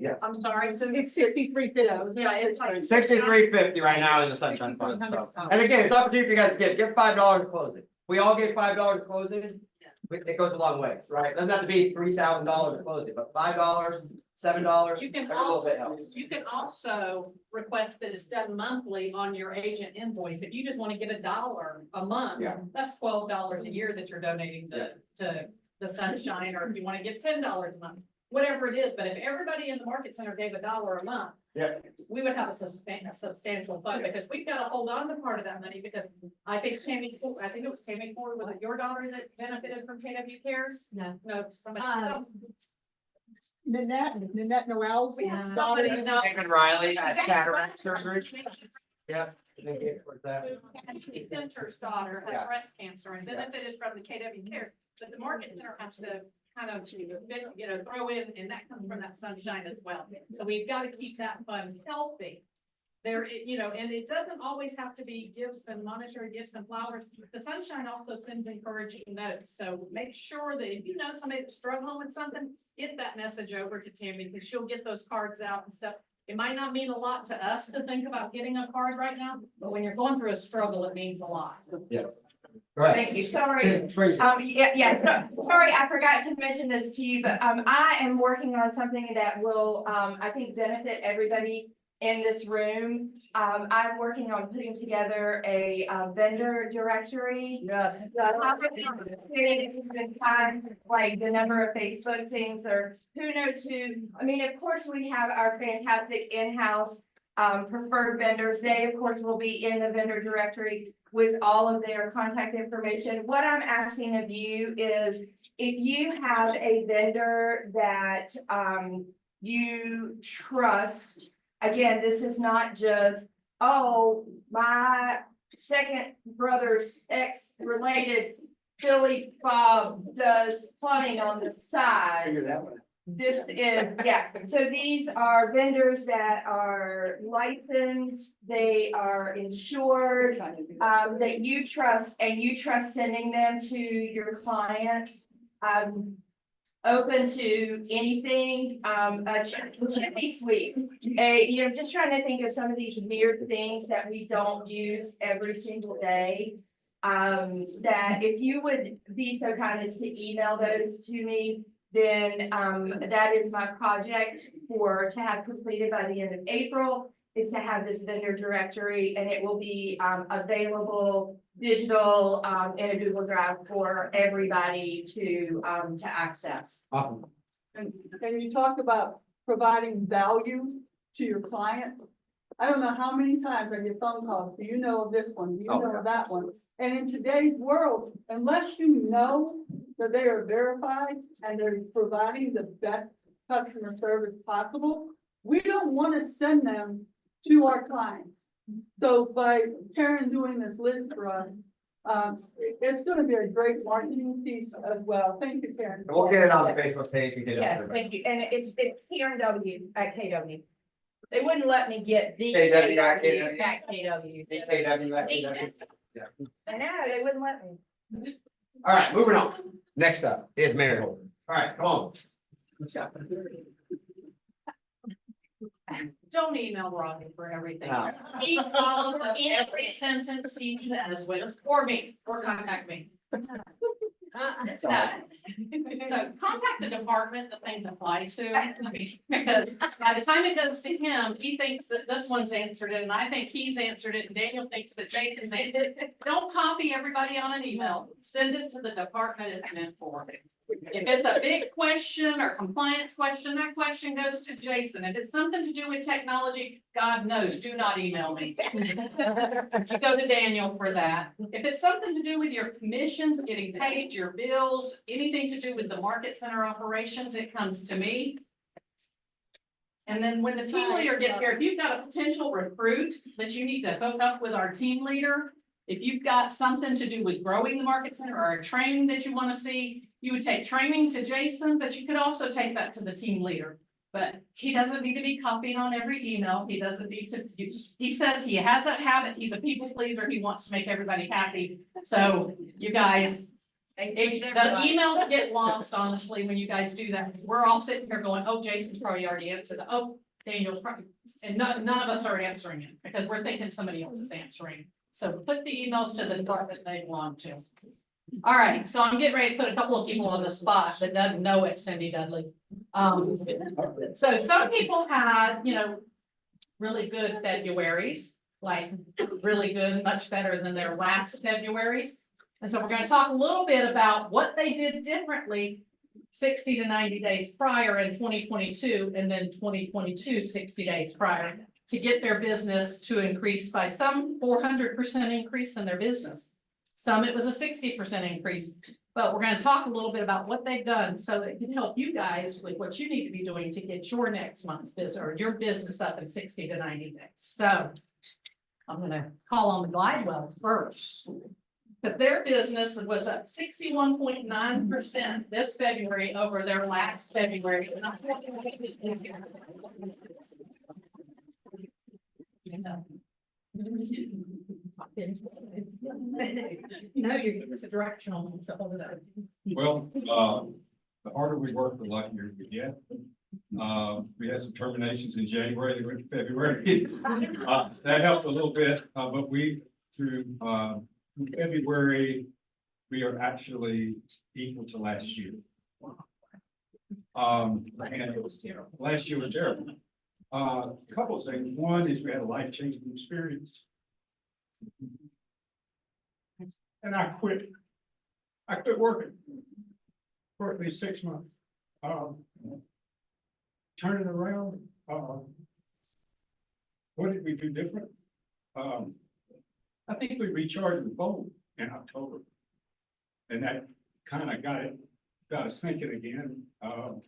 Yes.
I'm sorry, so
It's 6350.
yeah, it's like.
63.50 right now in the sunshine fund, so, and again, it's an opportunity for you guys to give $5 to close it. We all give $5 to close it, it goes a long ways, right? Doesn't have to be $3,000 to close it, but $5, $7.
You can
every little bit
also,
helps.
you can also request that it's done monthly on your agent invoice. If you just want to give $1 a month,
Yeah.
that's $12 a year that you're donating to the sunshine, or if you want to give $10 a month, whatever it is. But if everybody in the market center gave $1 a month,
Yeah.
we would have a substantial fund, because we've got to hold on to part of that money, because I think it was Tammy Ford, was it your daughter that benefited from KW Cares?
No.
No, somebody else.
Nanette Noel's
We had
daughter.
somebody
is-
know.
David Riley had cataract surgery. Yeah. they gave it for that.
Venture's daughter
Yeah.
had breast cancer and benefited from the KW Cares, but the market center has to kind of, throw in, and that comes from that sunshine as well. So we've got to keep that fund healthy. There, and it doesn't always have to be gifts and monetary gifts and flowers. The sunshine also sends encouraging notes. So make sure that if you know somebody that's struggling with something, get that message over to Tammy, because she'll get those cards out and stuff. It might not mean a lot to us to think about getting a card right now, but when you're going through a struggle, it means a lot.
Yeah. Right.
Thank you, sorry.
Tracy.
Sorry, I forgot to mention this to you, but, I am working on something that will, I think benefit everybody in this room. I'm working on putting together a, vendor directory.
Yes.
Like the number of Facebook things, or who knows who, I mean, of course, we have our fantastic in-house preferred vendors. They, of course, will be in the vendor directory with all of their contact information. What I'm asking of you is, if you have a vendor that you trust, again, this is not just, oh, my second brother's ex-related Billy Bob does plumbing on the side.
Figure that one out.
This is, so these are vendors that are licensed, they are insured, that you trust, and you trust sending them to your clients. Open to anything, a chimney sweep, just trying to think of some of these weird things that we don't use every single day. That if you would be so kind as to email those to me, then that is my project to have completed by the end of April, is to have this vendor directory, and it will be available digital in a Google Drive for everybody to access.
Awesome.
And you talk about providing value to your client. I don't know how many times I get phone calls, do you know of this one, do you know of that one? And in today's world, unless you know that they are verified and they're providing the best customer service possible, we don't want to send them to our clients. So by Karen doing this list for us, it's gonna be a great marketing piece as well. Thank you, Karen.
And we'll get it on the Facebook page and get it.
Yeah, thank you, and it's Karen W at KW. They wouldn't let me get the
KW at
KW at KW.
DKW, KW. Yeah.
I know, they wouldn't let me.
All right, moving on. Next up is Mary Holden. All right, come on.
Don't email Rodney for everything.
No.
He follows every sentence he says, or me, or contact me. So contact the department that things apply to, I mean, because by the time it goes to him, he thinks that this one's answered it, and I think he's answered it, and Daniel thinks that Jason's answered it. Don't copy everybody on an email, send it to the department it's meant for. If it's a big question or compliance question, that question goes to Jason. If it's something to do with technology, God knows, do not email me. You go to Daniel for that. If it's something to do with your commissions, getting paid, your bills, anything to do with the market center operations, it comes to me. And then when the team leader gets here, if you've got a potential recruit that you need to hook up with our team leader, if you've got something to do with growing the market center or a training that you want to see, you would take training to Jason, but you could also take that to the team leader.
But he doesn't need to be copied on every email. He doesn't need to, he says he has that habit. He's a people pleaser. He wants to make everybody happy. So you guys, the emails get lost honestly when you guys do that. We're all sitting here going, oh, Jason's probably already answered. Oh, Daniel's probably, and none of us are answering it because we're thinking somebody else is answering. So put the emails to the department they belong to. All right, so I'm getting ready to put a couple of people on the spot that doesn't know it, Cindy Dudley. So some people had, you know, really good Februarys, like really good, much better than their last Februarys. And so we're going to talk a little bit about what they did differently 60 to 90 days prior in 2022, and then 2022, 60 days prior to get their business to increase by some 400% increase in their business. Some it was a 60% increase, but we're going to talk a little bit about what they've done so that it can help you guys with what you need to be doing to get your next month's business or your business up in 60 to 90 days. So I'm going to call on the Glidewell first. But their business was up 61.9% this February over their last February. No, you're giving us a directional one, so hold it up.
Well, the harder we work, the luckier we get. We had some terminations in January, they went to February. That helped a little bit, but we, through February, we are actually equal to last year. And last year was terrible. A couple of things. One is we had a life-changing experience. And I quit working for at least 6 months. Turning around, what did we do different? I think we recharged the boat in October. And that kind of got us thinking again. And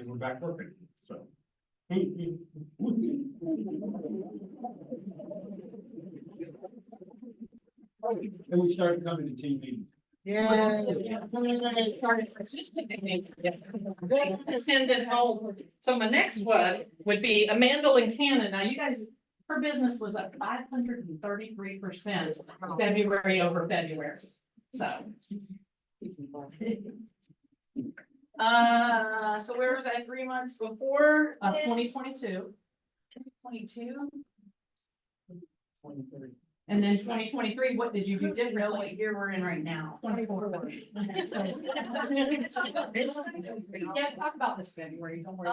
we're back working, so. And we started coming to team meetings.
Yeah. Attended home. So my next one would be Amanda in Canada. Now you guys, her business was up 533% February over February. So. So where was I 3 months before? 2022. 2022. And then 2023, what did you do differently? What year we're in right now? 24. Yeah, talk about this February. Don't worry.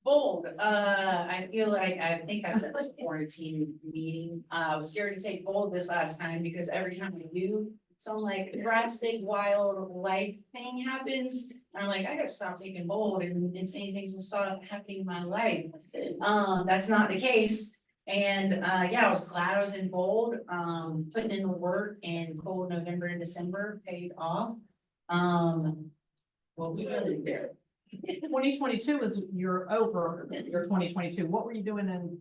Bold, I feel like, I think I said this before in a team meeting, I was scared to take bold this last time because every time I do, some like drastic wild life thing happens. And I'm like, I gotta stop taking bold and insane things will start happening in my life. That's not the case. And yeah, I was glad I was in bold, putting in the work, and cold November and December paid off. What was really there?
2022 was you're over your 2022. What were you doing in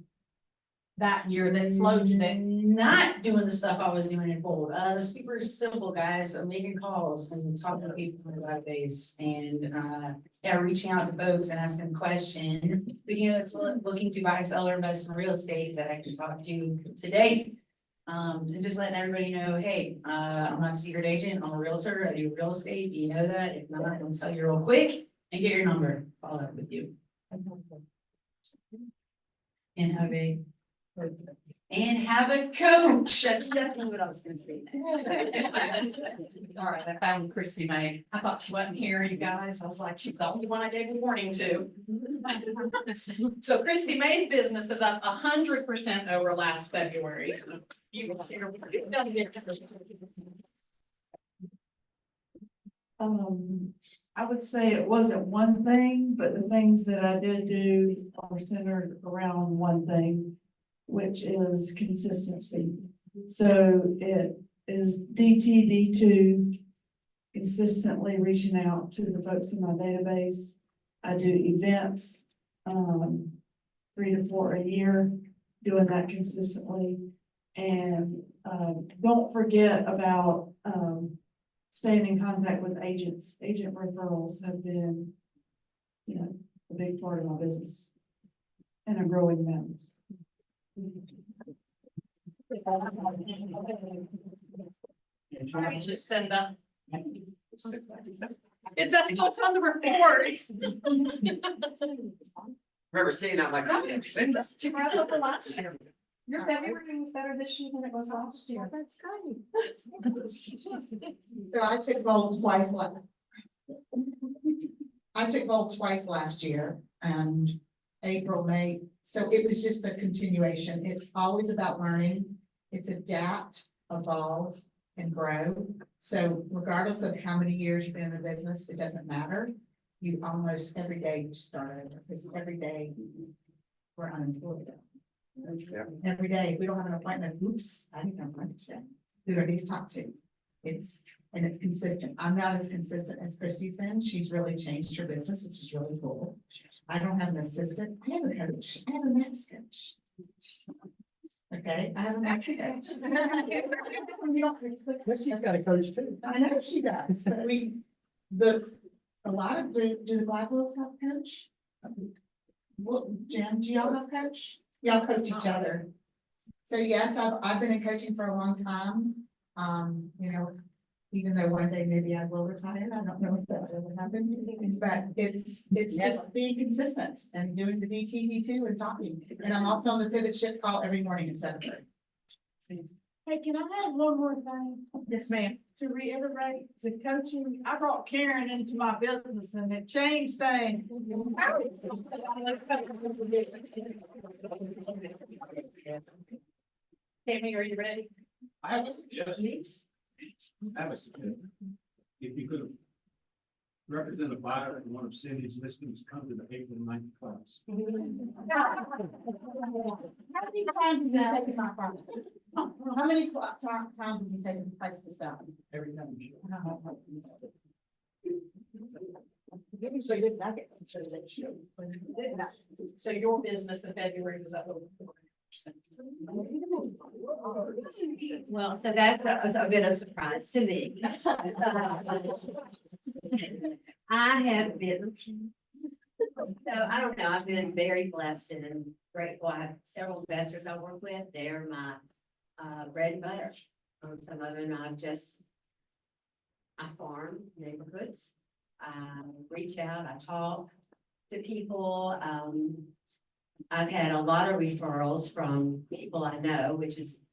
that year that slowed you down?
Not doing the stuff I was doing in bold. Super simple, guys. So making calls and talking to people in the database and yeah, reaching out to folks and asking questions. But you know, it's looking to buy, sell, or invest in real estate that I can talk to today. And just letting everybody know, hey, I'm not a secret agent. I'm a realtor. I do real estate. Do you know that? If not, I'll tell you real quick and get your number. Follow up with you. And have a coach. That's definitely what I was gonna say next.
All right, I found Christy May. I thought she wasn't here, you guys. I was like, she's the only one I gave a warning to. So Christy May's business is up 100% over last February. So you will see her.
I would say it wasn't one thing, but the things that I did do are centered around one thing, which is consistency. So it is DTD2, consistently reaching out to the folks in my database. I do events, 3 to 4 a year, doing that consistently. And don't forget about staying in contact with agents. Agent referrals have been, you know, a big part of my business and a growing amount.
All right, Lucinda. It's us what's on the report.
Remember seeing that like.
Your February was better this year than it was last year. That's great.
So I took Bold twice last year and April, May. So it was just a continuation. It's always about learning. It's adapt, evolve, and grow. So regardless of how many years you've been in the business, it doesn't matter. You almost every day you start over because every day we're unemployed. Every day, if we don't have an appointment, oops, I didn't have an appointment today. Who do I need to talk to? It's consistent. I'm not as consistent as Christy's been. She's really changed her business, which is really cool. I don't have an assistant. I have a coach. I have a max coach. Okay, I have a max coach.
Chrissy's got a coach too.
I know she does. But do the Blackwells have a coach? Well, Jen, do y'all have a coach? Y'all coach each other. So yes, I've been in coaching for a long time. You know, even though one day maybe I will retire, I don't know if that will happen. But it's just being consistent and doing the DTD2 and talking. And I'm also on the pivot shift call every morning at 7:30.
Hey, can I add one more thing?
Yes, ma'am.
To reiterate the coaching, I brought Karen into my business and it changed things.
Tammy, are you ready?
I have a suggestion. If you could represent a buyer in one of Cindy's listings, come to the April 9th class.
How many times have you taken my property? How many times have you taken the price to sell?
Every time.
Give me some good nuggets.
So your business in February was up over 40%.
Well, so that's a bit of a surprise to me. I have been, so I don't know, I've been very blessed and grateful. I have several investors I work with. They're my bread and butter. Some of them I farm neighborhoods. I reach out, I talk to people. I've had a lot of referrals from people I know, which has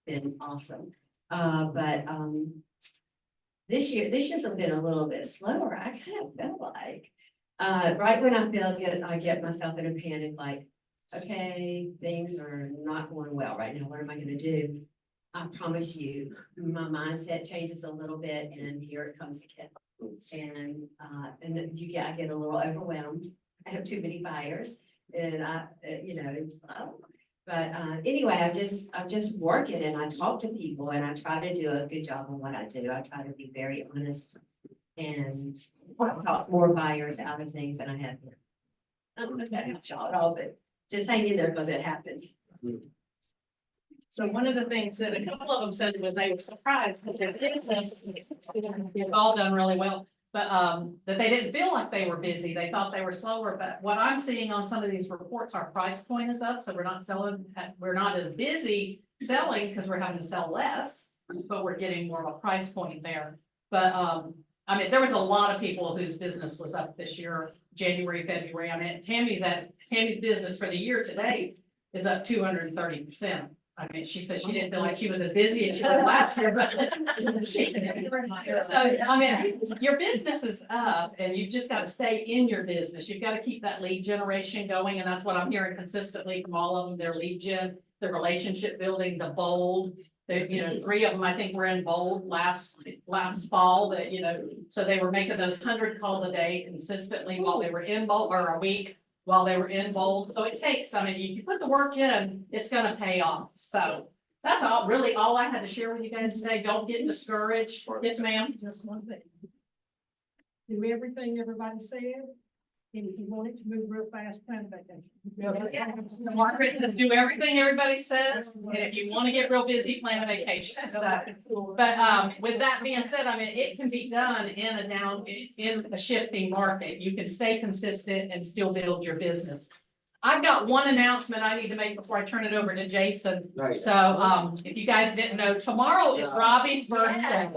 been awesome. But this year's been a little bit slower. I kind of felt like, right when I get myself in a panic, like, okay, things are not going well right now. What am I going to do? I promise you, my mindset changes a little bit, and here it comes again. And then I get a little overwhelmed. I have too many buyers, and but anyway, I'm just working, and I talk to people, and I try to do a good job on what I do. I try to be very honest and talk more buyers out of things than I have been. I don't know if that helps y'all at all, but just hang in there because it happens.
So one of the things that a couple of them said was they were surprised that their business, it's all done really well, but that they didn't feel like they were busy. They thought they were slower, but what I'm seeing on some of these reports, our price point is up, so we're not as busy selling because we're having to sell less, but we're getting more of a price point there. But I mean, there was a lot of people whose business was up this year, January, February. I mean, Tammy's business for the year to date is up 230%. I mean, she said she didn't feel like she was as busy as she was last year, but so, I mean, your business is up and you've just got to stay in your business. You've got to keep that lead generation going. And that's what I'm hearing consistently from all of them, their lead gen, the relationship building, the bold. The 3 of them, I think, were in bold last fall that, so they were making those 100 calls a day consistently while they were in bold, or a week while they were in bold. So it takes, I mean, you put the work in, it's gonna pay off. So that's really all I had to share with you guys today. Don't get discouraged. Yes, ma'am.
Just one thing. Do everything everybody said,
And if you want it to move real fast, plan a vacation.
So Margaret says, do everything everybody says, and if you wanna get real busy, plan a vacation. So, but, with that being said, I mean, it can be done in a shifting market. You can stay consistent and still build your business. I've got one announcement I need to make before I turn it over to Jason.
Right.
So, if you guys didn't know, tomorrow is Robbie's birthday.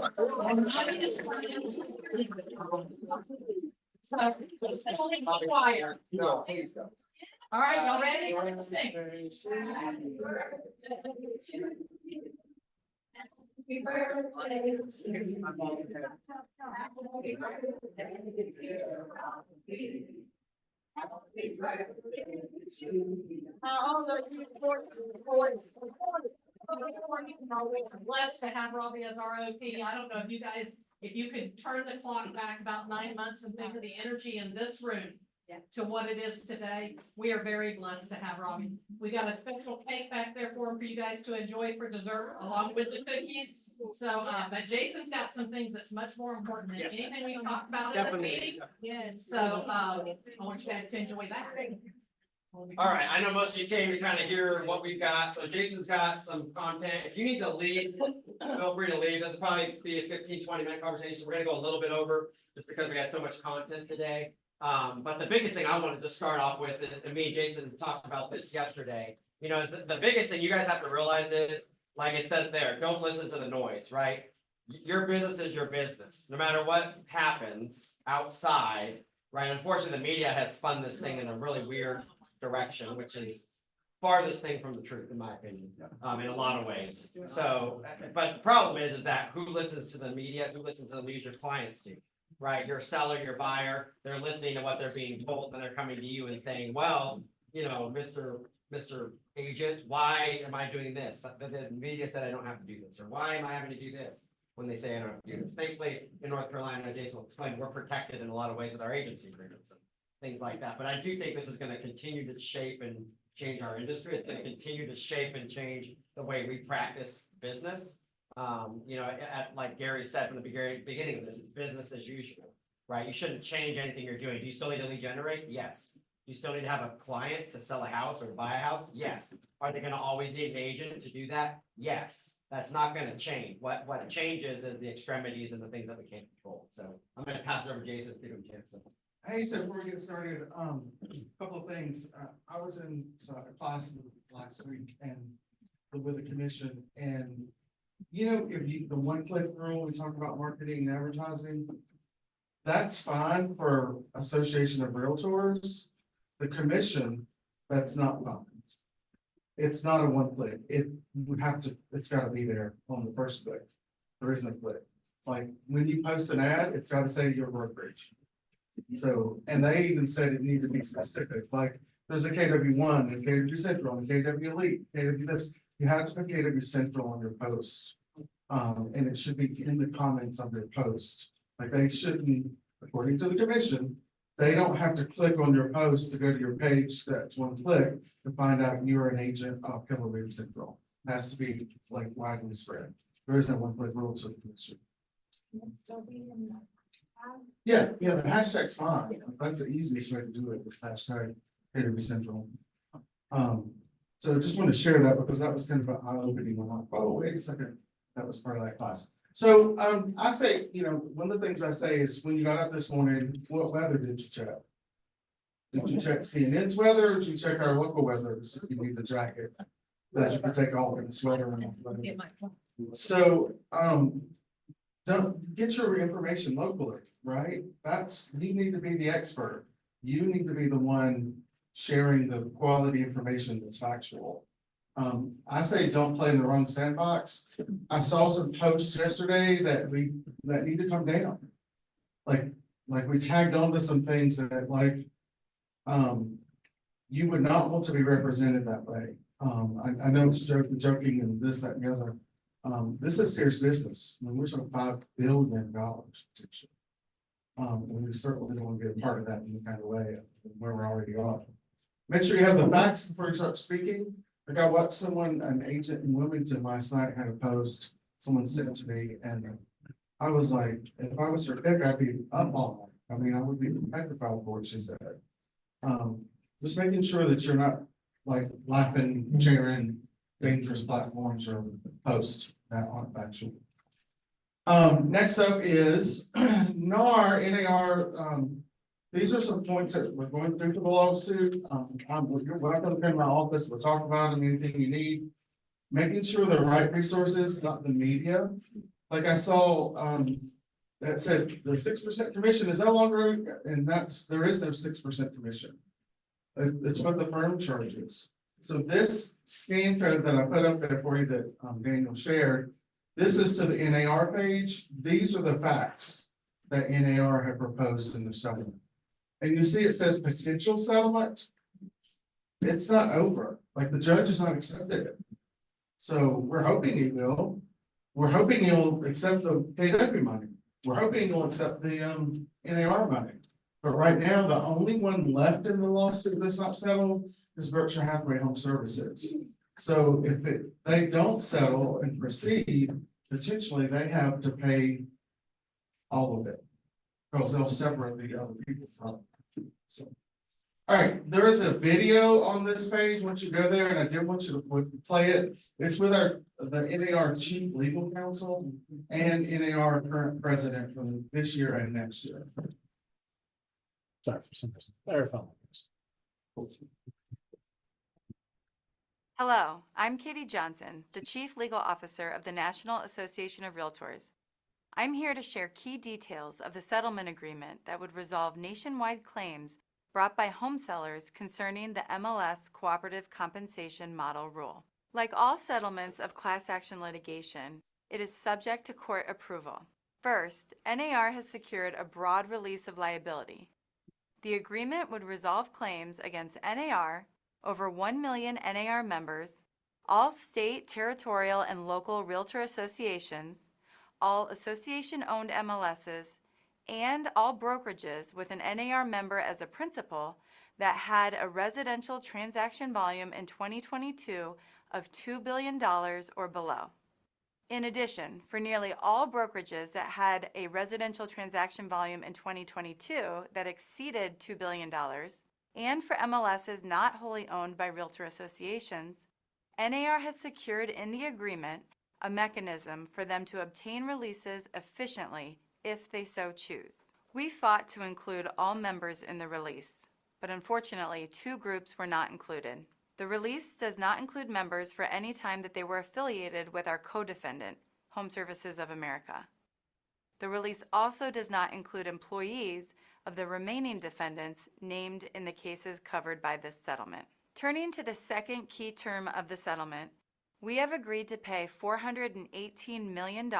So, it's only be quiet.
No, please don't.
All right, y'all ready? Let's sing. Blessed to have Robbie as our OP. I don't know if you guys, if you could turn the clock back about 9 months and think of the energy in this room to what it is today. We are very blessed to have Robbie. We got a special cake back there for you guys to enjoy for dessert along with the cookies. So, but Jason's got some things that's much more important than
Yes.
anything we talked about in this meeting.
Yes.
So, I want you guys to enjoy that.
All right, I know most of you came to kind of hear what we've got, so Jason's got some content. If you need to leave, feel free to leave. This will probably be a 15-20 minute conversation. We're gonna go a little bit over just because we had so much content today. But the biggest thing I wanted to start off with, and me and Jason talked about this yesterday, you know, is the biggest thing you guys have to realize is, like it says there, don't listen to the noise, right? Your business is your business, no matter what happens outside, right? Unfortunately, the media has spun this thing in a really weird direction, which is farthest thing from the truth, in my opinion, in a lot of ways. So, but the problem is that who listens to the media, who listens to the news, your clients do, right? Your seller, your buyer, they're listening to what they're being told, and they're coming to you and saying, well, you know, Mr. Agent, why am I doing this? The media said I don't have to do this, or why am I having to do this? When they say I don't have to do this. Thankfully, in North Carolina, Jason will explain, we're protected in a lot of ways with our agency agreements and things like that. But I do think this is gonna continue to shape and change our industry. It's gonna continue to shape and change the way we practice business. You know, like Gary said from the beginning of this, it's business as usual, right? You shouldn't change anything you're doing. Do you still need to lead generate? Yes. You still need to have a client to sell a house or to buy a house? Yes. Are they gonna always need an agent to do that? Yes. That's not gonna change. What changes is the extremities and the things that we can't control. So I'm gonna pass it over to Jason.
Hey, so before we get started, a couple of things. I was in a class last week and with the commission, and you know, if you, the one-click rule, we talk about marketing and advertising. That's fine for Association of Realtors. The commission, that's not fine. It's not a one-click. It would have to, it's gotta be there on the first click. There isn't a click. Like when you post an ad, it's gotta say your brokerage. So, and they even said it needed to be specific, like there's a KW1, a KW Central, a KW Elite, KW this, you have to put KW Central on your post. And it should be in the comments of your post, like they shouldn't, according to the commission, they don't have to click on your post to go to your page, that's one click, to find out you're an agent of Keller Williams Central. It has to be like widely spread, there isn't one click rule to the commission. Yeah, the hashtag's fine. That's the easiest way to do it, this hashtag KW Central. So just want to share that because that was kind of an eye-opening one. Oh, wait a second, that was part of that class. So I say, you know, one of the things I say is when you got up this morning, what weather did you check? Did you check CNN's weather or did you check our local weather? So you need the jacket that you can take off in the sweater. So don't get your information locally, right? That's, you need to be the expert. You need to be the one sharing the quality information that's factual. I say don't play in the wrong sandbox. I saw some posts yesterday that need to come down. Like we tagged on to some things that you would not want to be represented that way. I know it's joking and this, that, and the other. This is serious business. I mean, we're talking $5 billion potentially. And we certainly don't want to be a part of that in any kind of way where we already are. Make sure you have the facts before you start speaking. Like I watched an agent in Wilmington last night had a post someone sent to me, and I was like, if I was her pick, I'd be up all night. I mean, I would be petrified for what she said. Just making sure that you're not like laughing, sharing dangerous platforms or posts that aren't factual. Next up is NAR. These are some points that we're going through for the lawsuit. You're welcome to come in my office. We'll talk about them, anything you need. Making sure the right resources, not the media. Like I saw, that said the 6% commission is no longer, and there is no 6% commission. It's what the firm charges. So this scan code that I put up there for you that Daniel shared, this is to the NAR page. These are the facts that NAR had proposed in the settlement. And you see it says potential settlement. It's not over, like the judge has not accepted it. So we're hoping he will. We're hoping you'll accept the KW money. We're hoping you'll accept the NAR money. But right now, the only one left in the lawsuit that's not settled is Berkshire Hathaway Home Services. So if they don't settle and proceed, potentially they have to pay all of it. Because they'll separate the other people from it. So, all right, there is a video on this page once you go there, and I did want you to play it. It's with the NAR Chief Legal Counsel and NAR current president from this year and next year.
Sorry for some reason. Verify.
Hello, I'm Katie Johnson, the Chief Legal Officer of the National Association of Realtors. I'm here to share key details of the settlement agreement that would resolve nationwide claims brought by home sellers concerning the MLS Cooperative Compensation Model Rule. Like all settlements of class action litigation, it is subject to court approval. First, NAR has secured a broad release of liability. The agreement would resolve claims against NAR, over 1 million NAR members, all state, territorial, and local realtor associations, all association-owned MLSs, and all brokerages with an NAR member as a principal that had a residential transaction volume in 2022 of $2 billion or below. In addition, for nearly all brokerages that had a residential transaction volume in 2022 that exceeded $2 billion, and for MLSs not wholly owned by realtor associations, NAR has secured in the agreement a mechanism for them to obtain releases efficiently if they so choose. We fought to include all members in the release, but unfortunately, 2 groups were not included. The release does not include members for any time that they were affiliated with our co-defendant, Home Services of America. The release also does not include employees of the remaining defendants named in the cases covered by this settlement. Turning to the second key term of the settlement, we have agreed to pay $418 million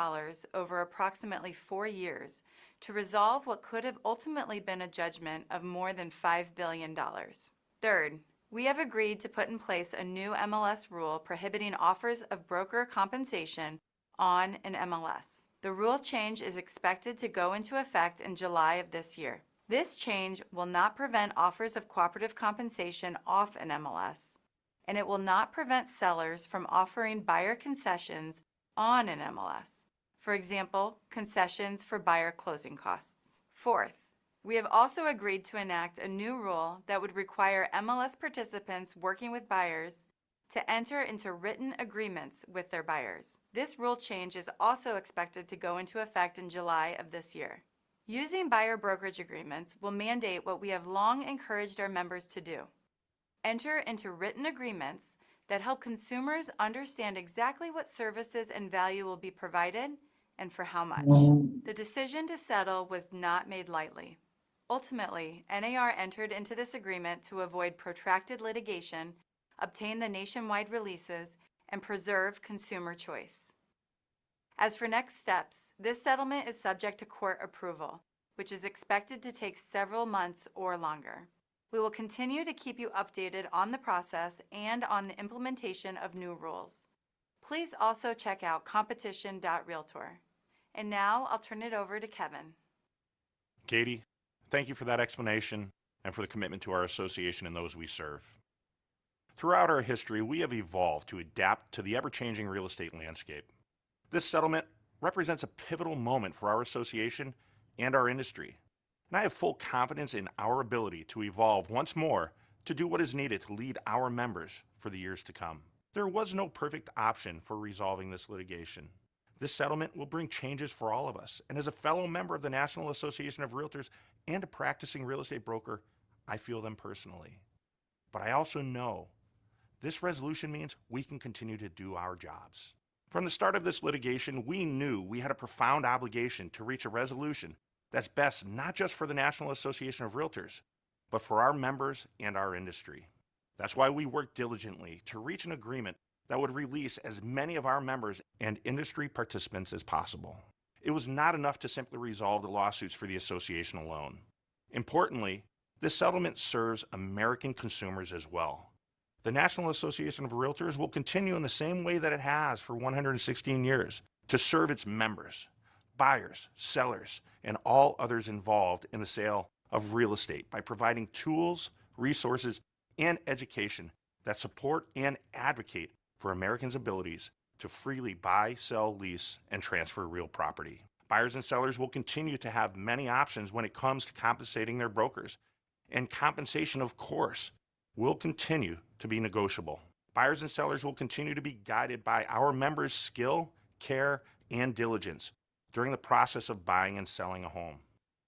over approximately 4 years to resolve what could have ultimately been a judgment of more than $5 billion. Third, we have agreed to put in place a new MLS rule prohibiting offers of broker compensation on an MLS. The rule change is expected to go into effect in July of this year. This change will not prevent offers of cooperative compensation off an MLS, and it will not prevent sellers from offering buyer concessions on an MLS. For example, concessions for buyer closing costs. Fourth, we have also agreed to enact a new rule that would require MLS participants working with buyers to enter into written agreements with their buyers. This rule change is also expected to go into effect in July of this year. Using buyer brokerage agreements will mandate what we have long encouraged our members to do: enter into written agreements that help consumers understand exactly what services and value will be provided and for how much. The decision to settle was not made lightly. Ultimately, NAR entered into this agreement to avoid protracted litigation, obtain the nationwide releases, and preserve consumer choice. As for next steps, this settlement is subject to court approval, which is expected to take several months or longer. We will continue to keep you updated on the process and on the implementation of new rules. Please also check out competition.realtor. And now I'll turn it over to Kevin.
Katie, thank you for that explanation and for the commitment to our association and those we serve. Throughout our history, we have evolved to adapt to the ever-changing real estate landscape. This settlement represents a pivotal moment for our association and our industry, and I have full confidence in our ability to evolve once more to do what is needed to lead our members for the years to come. There was no perfect option for resolving this litigation. This settlement will bring changes for all of us, and as a fellow member of the National Association of Realtors and a practicing real estate broker, I feel them personally. But I also know this resolution means we can continue to do our jobs. From the start of this litigation, we knew we had a profound obligation to reach a resolution that's best not just for the National Association of Realtors, but for our members and our industry. That's why we worked diligently to reach an agreement that would release as many of our members and industry participants as possible. It was not enough to simply resolve the lawsuits for the association alone. Importantly, this settlement serves American consumers as well. The National Association of Realtors will continue in the same way that it has for 116 years to serve its members, buyers, sellers, and all others involved in the sale of real estate by providing tools, resources, and education that support and advocate for Americans' abilities to freely buy, sell, lease, and transfer real property. Buyers and sellers will continue to have many options when it comes to compensating their brokers, and compensation, of course, will continue to be negotiable. Buyers and sellers will continue to be guided by our members' skill, care, and diligence during the process of buying and selling a home.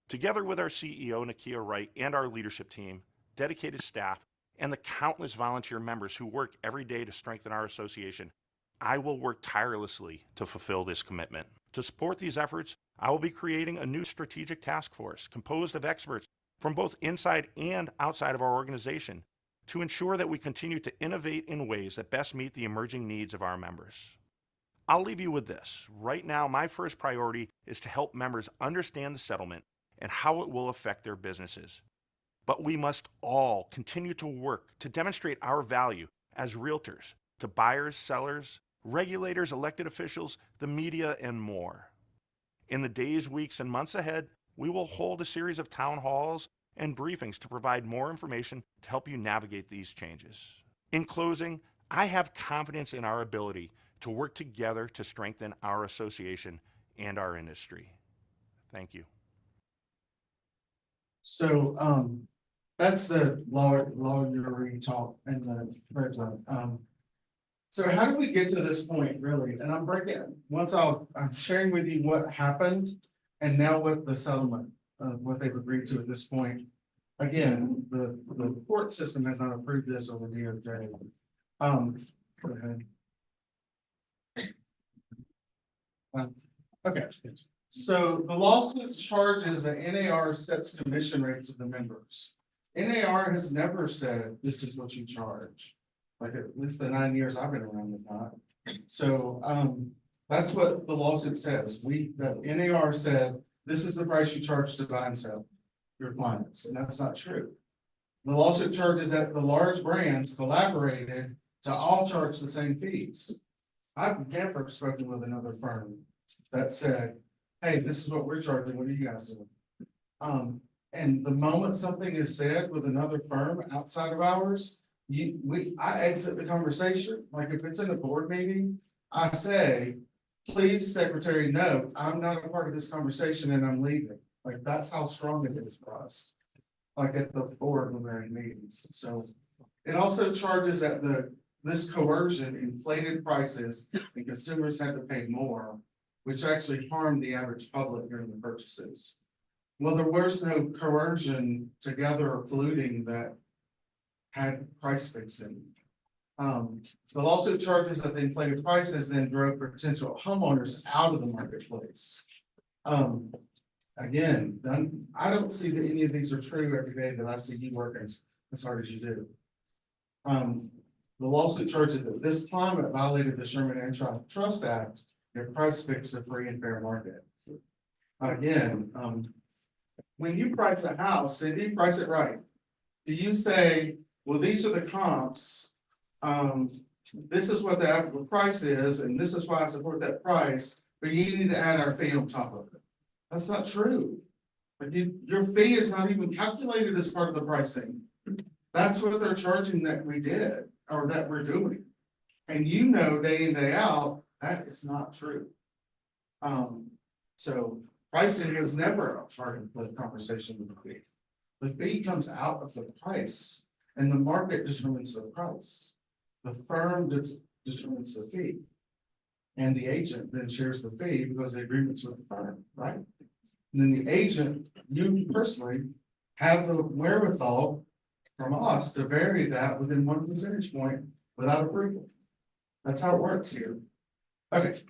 Together with our CEO, Nakia Wright, and our leadership team, dedicated staff, and the countless volunteer members who work every day to strengthen our association, I will work tirelessly to fulfill this commitment. To support these efforts, I will be creating a new strategic task force composed of experts from both inside and outside of our organization to ensure that we continue to innovate in ways that best meet the emerging needs of our members. I'll leave you with this. Right now, my first priority is to help members understand the settlement and how it will affect their businesses. But we must all continue to work to demonstrate our value as realtors to buyers, sellers, regulators, elected officials, the media, and more. In the days, weeks, and months ahead, we will hold a series of town halls and briefings to provide more information to help you navigate these changes. In closing, I have confidence in our ability to work together to strengthen our association and our industry. Thank you.
So, that's the lawyer talk and the president. So how did we get to this point, really? And I'm sharing with you what happened and now what the settlement, what they've agreed to at this point. Again, the court system has not approved this over the DOJ. Go ahead. Okay, so the lawsuit charges that NAR sets commission rates of the members. NAR has never said this is what you charge, like at least the 9 years I've been around with that. So that's what the lawsuit says. The NAR said this is the price you charge to buy and sell your clients, and that's not true. The lawsuit charges that the large brands collaborated to all charge the same fees. I've never spoken with another firm that said, hey, this is what we're charging, what are you guys doing? And the moment something is said with another firm outside of ours, I exit the conversation. Like if it's in a board meeting, I say, please, secretary, no, I'm not a part of this conversation and I'm leaving. Like that's how strong it is for us. Like at the board when we're in meetings. So it also charges that this coercion inflated prices and consumers had to pay more, which actually harmed the average public during the purchases. Well, there was no coercion together or colluding that had price fixing. The lawsuit charges that the inflated prices then drove potential homeowners out of the marketplace. Again, I don't see that any of these are true every day that I see you working as hard as you do. The lawsuit charges that this climate violated the Sherman Antitrust Act and price fixed a free and fair market. Again, when you price a house, say you price it right. Do you say, well, these are the comps, this is what the actual price is, and this is why I support that price, but you need to add our fee on top of it? That's not true. Like your fee is not even calculated as part of the pricing. That's what they're charging that we did, or that we're doing. And you know, day in, day out, that is not true. So Pricing is never a part of the conversation with the fee. The fee comes out of the price and the market determines the price. The firm determines the fee. And the agent then shares the fee because the agreement's with the firm, right? And then the agent, you personally have the wherewithal from us to vary that within 1 percentage point without approval. That's how it works here. Okay.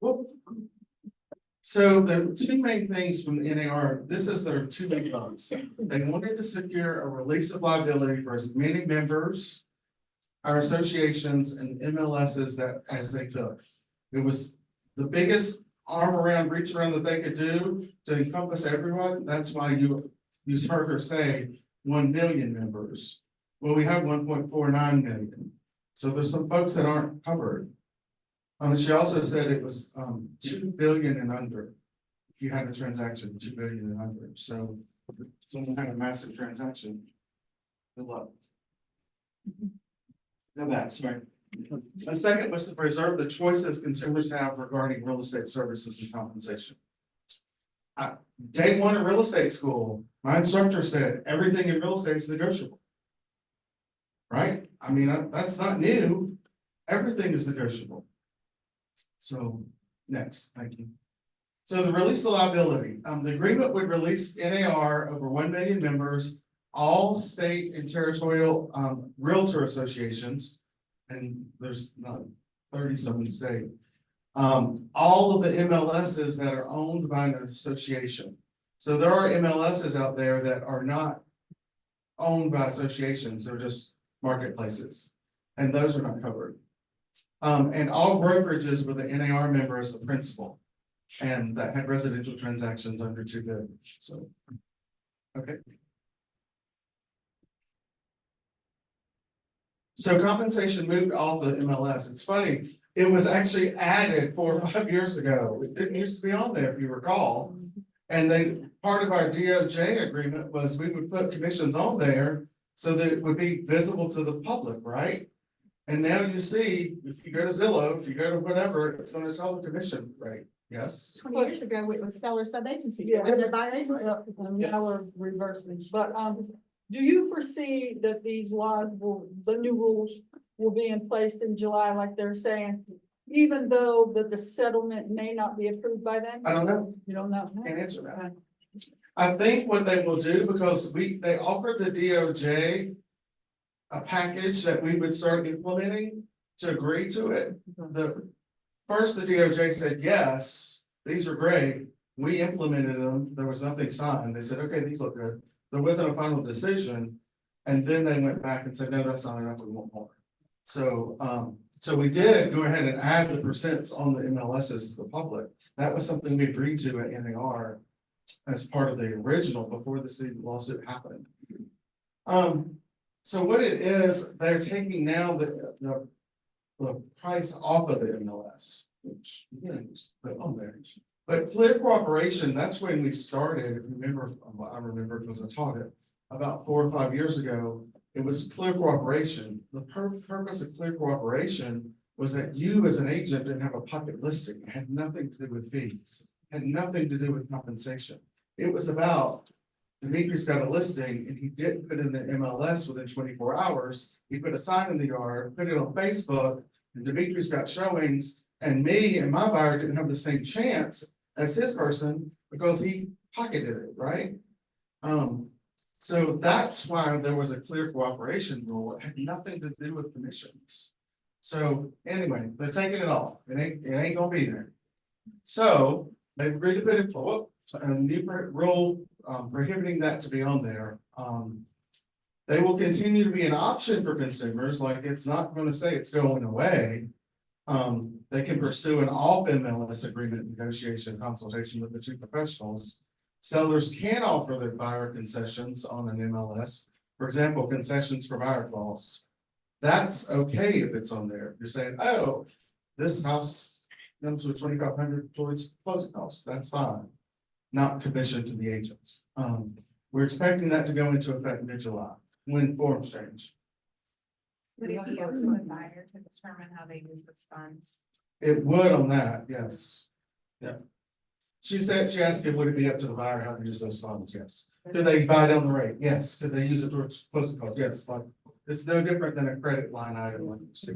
Well, so the two main things from the NAR, this is their two main goals. They wanted to secure a release of liability for as many members, our associations and MLSs that as they could. It was the biggest arm around, reach around that they could do to encompass everyone. That's why you heard her say 1 million members. Well, we have 1.49 million. So there's some folks that aren't covered. She also said it was 2 billion and under. If you had a transaction, 2 billion and under. So if someone had a massive transaction, good luck. Go back, sorry. A second was to preserve the choices consumers have regarding real estate services and compensation. Day one of real estate school, my instructor said everything in real estate is negotiable. Right? I mean, that's not new. Everything is negotiable. So next, thank you. So the release of liability, the agreement would release NAR over 1 million members, all state and territorial realtor associations, and there's 30-something state. All of the MLSs that are owned by an association. So there are MLSs out there that are not owned by associations, they're just marketplaces, and those are not covered. And all brokerages with an NAR member as the principal, and that had residential transactions under 2 billion. So, okay. So compensation moved off the MLS. It's funny, it was actually added 4 or 5 years ago. It didn't used to be on there, if you recall. And then part of our DOJ agreement was we would put commissions on there so that it would be visible to the public, right? And now you see, if you go to Zillow, if you go to whatever, it's going to tell the commission rate. Yes.
20 years ago, it was seller sub agencies.
Yeah.
Now
we're reversing, but, do you foresee that these laws the new rules will be in place in July, like they're saying? Even though that the settlement may not be approved by them?
I don't know.
You don't know?
Can't answer that. I think what they will do, because they offered the DOJ a package that we would start implementing to agree to it. First, the DOJ said, yes, these are great. We implemented them. There was nothing signed. They said, okay, these look good. There wasn't a final decision. And then they went back and said, no, that's not enough. We want more. So, so we did go ahead and add the percents on the MLSs to the public. That was something we agreed to at NAR as part of the original before the lawsuit happened. So what it is, they're taking now the price off of the MLS, which put on there. But clear cooperation, that's when we started. Remember, I remember because I taught it about 4 or 5 years ago. It was clear cooperation. The purpose of clear cooperation was that you as an agent didn't have a pocket listing. It had nothing to do with fees, had nothing to do with compensation. It was about Demetrius got a listing and he didn't put in the MLS within 24 hours. He put a sign in the yard, put it on Facebook, and Demetrius got showings, and me and my buyer didn't have the same chance as his person because he pocketed it, right? So that's why there was a clear cooperation rule. It had nothing to do with commissions. So anyway, they're taking it off. It ain't gonna be there. So they agreed to put it forward, a new rule prohibiting that to be on there. They will continue to be an option for consumers, like it's not going to say it's going away. They can pursue an off MLS agreement negotiation consultation with the two professionals. Sellers can offer their buyer concessions on an MLS. For example, concessions for buyer clause. That's okay if it's on there. If you're saying, oh, this house comes with 2,500 towards closing costs, that's fine. Not commission to the agents. We're expecting that to go into effect mid-July when forms change.
Would it be up to the buyer to determine how they use those funds?
It would on that, yes. Yeah. She said, she asked if would it be up to the buyer how to use those funds, yes. Could they buy down the rate? Yes. Could they use it towards closing costs? Yes, like, it's no different than a credit line item. When you see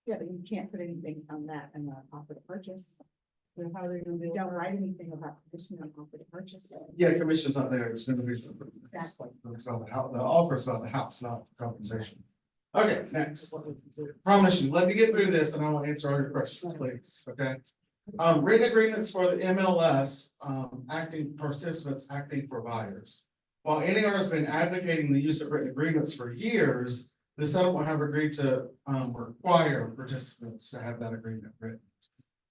Yeah, but you can't put anything on that in the offer to purchase. You don't write anything about condition on offer to purchase.
Yeah, commission's not there, it's gonna be.
Exactly.
It's about the house, the offer is about the house, not compensation. Okay, next. Promise you, let me get through this and I will answer all your questions, please, okay? Written agreements for the MLS, acting participants, acting for buyers. While NAR has been advocating the use of written agreements for years, the settlement have agreed to, require participants to have that agreement written.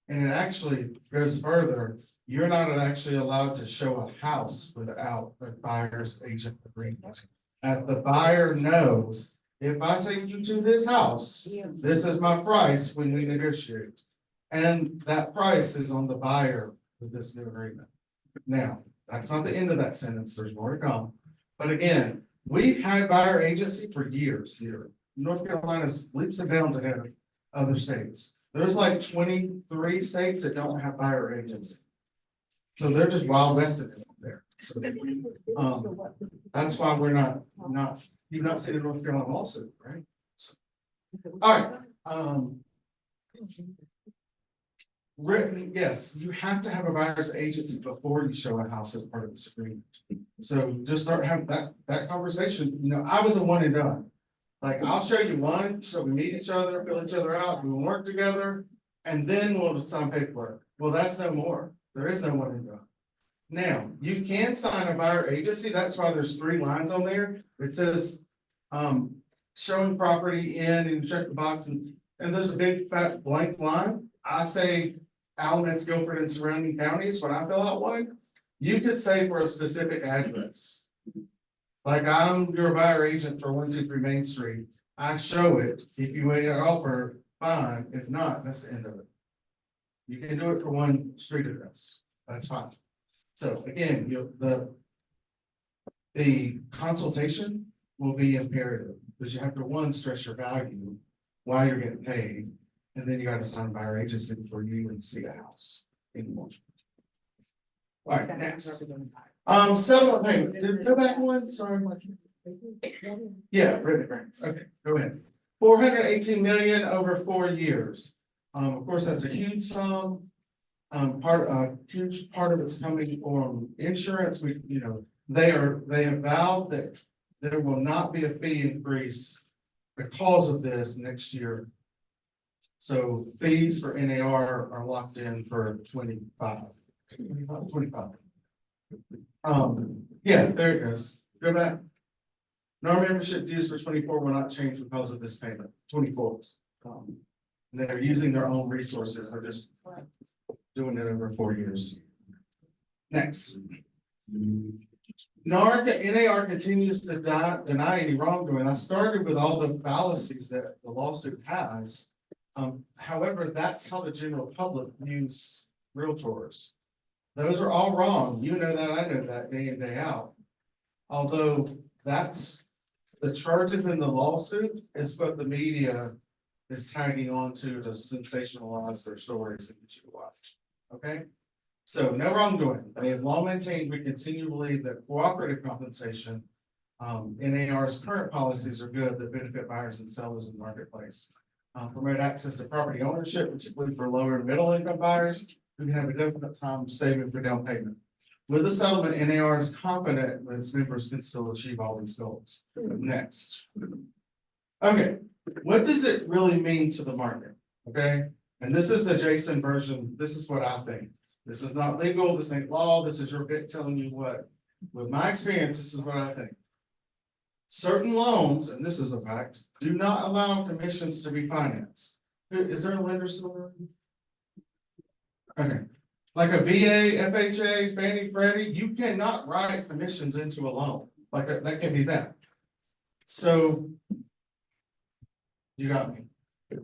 And it actually goes further, you're not actually allowed to show a house without a buyer's agent agreement. The buyer knows, if I take you to this house, this is my price when we negotiate. And that price is on the buyer with this new agreement. Now, that's not the end of that sentence, there's more to come. But again, we've had buyer agency for years here. North Carolina's leaps and bounds ahead of other states. There's like 23 states that don't have buyer agency. So they're just wild wested there. So, that's why we're not, you've not seen a North Carolina lawsuit, right? So, all right, written, yes, you have to have a buyer's agency before you show a house as part of this agreement. So just start having that conversation, you know, I was a one and done. Like, I'll show you one, so we meet each other, fill each other out, we work together, and then we'll sign paperwork. Well, that's no more. There is no one and done. Now, you can sign a buyer agency. That's why there's 3 lines on there. It says, showing property in, and you check the box, and there's a big fat blank line. I say Alamance, Guilford, and surrounding counties when I fill out one. You could say for a specific address. Like, I'm your buyer agent for 123 Main Street. I show it. If you made an offer, fine. If not, that's the end of it. You can do it for one street address. That's fine. So again, the consultation will be imperative, because you have to, one, stress your value while you're getting paid. And then you got to sign buyer agency before you even see a house anymore. All right, next. Settlement payment, did it go back one? Sorry. Yeah, written grants. Okay, go ahead. 418 million over 4 years. Of course, that's a huge sum. A huge part of it's coming from insurance. They have vowed that there will not be a fee increase because of this next year. So fees for NAR are locked in for 25. Yeah, there it goes. Go back. No membership dues for 24 will not change because of this payment. 24. They're using their own resources. They're just doing it over 4 years. Next. NAR continues to deny any wrongdoing. I started with all the fallacies that the lawsuit has. However, that's how the general public views realtors. Those are all wrong. You know that, I know that, day in, day out. Although that's the charges in the lawsuit is what the media is tagging on to sensationalize their stories and get you to watch. Okay? So no wrongdoing. They have long maintained, we continue to believe that cooperative compensation, NAR's current policies are good that benefit buyers and sellers in the marketplace. Promote access to property ownership, particularly for lower and middle income buyers who can have a difficult time saving for down payment. With the settlement, NAR is confident that its members can still achieve all these goals. Next. Okay, what does it really mean to the market? Okay, and this is the Jason version. This is what I think. This is not legal, this ain't law, this is your bit telling you what. With my experience, this is what I think. Certain loans, and this is a fact, do not allow commissions to be financed. Is there a lender still around? Okay, like a VA, FHA, Fannie, Freddie, you cannot write commissions into a loan. Like that can be that. So you got me.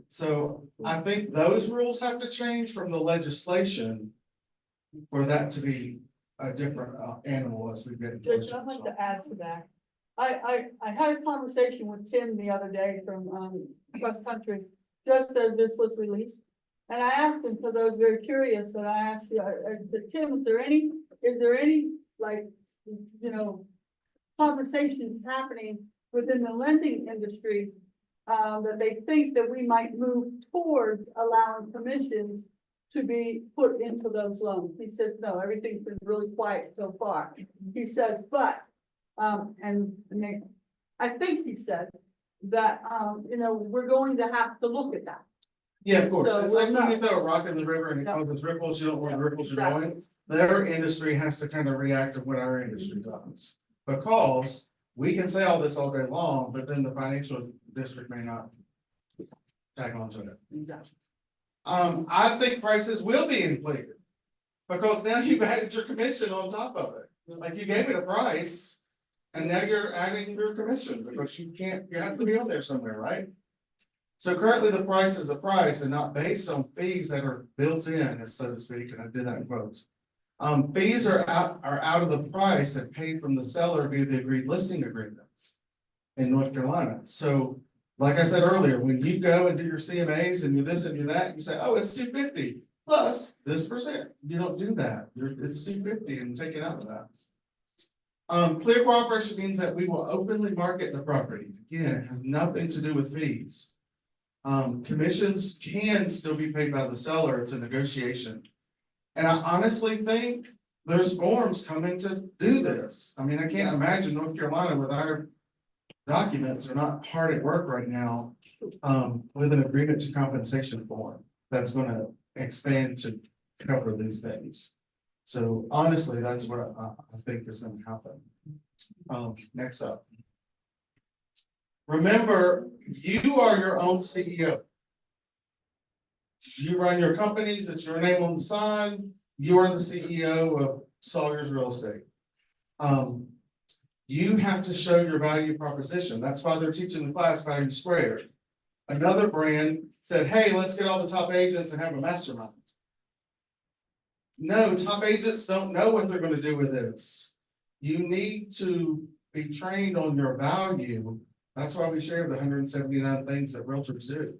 So I think those rules have to change from the legislation for that to be a different animal as we get.
Just I'd like to add to that. I had a conversation with Tim the other day from, Cross Country, just as this was released. And I asked him, because I was very curious, and I asked, I said, Tim, is there any, like, you know, conversations happening within the lending industry, that they think that we might move towards allowing commissions to be put into those loans? He says, no, everything's been really quiet so far. He says, but, I think he said that, you know, we're going to have to look at that.
Yeah, of course.
So
It's like
we're
when you
not-
throw a rock in the river and it
Yeah.
causes ripples, you don't know where the ripples are
Exactly.
going. Their industry has to kind of react to what our industry does. Because we can say all this all day long, but then the financial district may not tag on to it.
Exactly.
I think prices will be inflated. Because now you've added your commission on top of it. Like you gave it a price. And now you're adding your commission because you have to be on there somewhere, right? So currently the price is the price and not based on fees that are built in, so to speak, and I did that in quotes. Fees are out of the price and paid from the seller via the agreed listing agreement in North Carolina. So like I said earlier, when you go and do your CMAs and you this and you that, you say, oh, it's 250 plus this percent. You don't do that. It's 250 and take it out of that. Clear cooperation means that we will openly market the property. Again, it has nothing to do with fees. Commissions can still be paid by the seller. It's a negotiation. And I honestly think there's forms coming to do this. I mean, I can't imagine North Carolina with our documents are not hard at work right now, with an agreement to compensation form that's gonna expand to cover these things. So honestly, that's what I think is gonna happen. Next up. Remember, you are your own CEO. You run your companies, it's your name on the sign, you are the CEO of Sawyer's Real Estate. You have to show your value proposition. That's why they're teaching the class Value Squared. Another brand said, hey, let's get all the top agents and have a mastermind. No, top agents don't know what they're going to do with this. You need to be trained on your value. That's why we share the 179 things that realtors do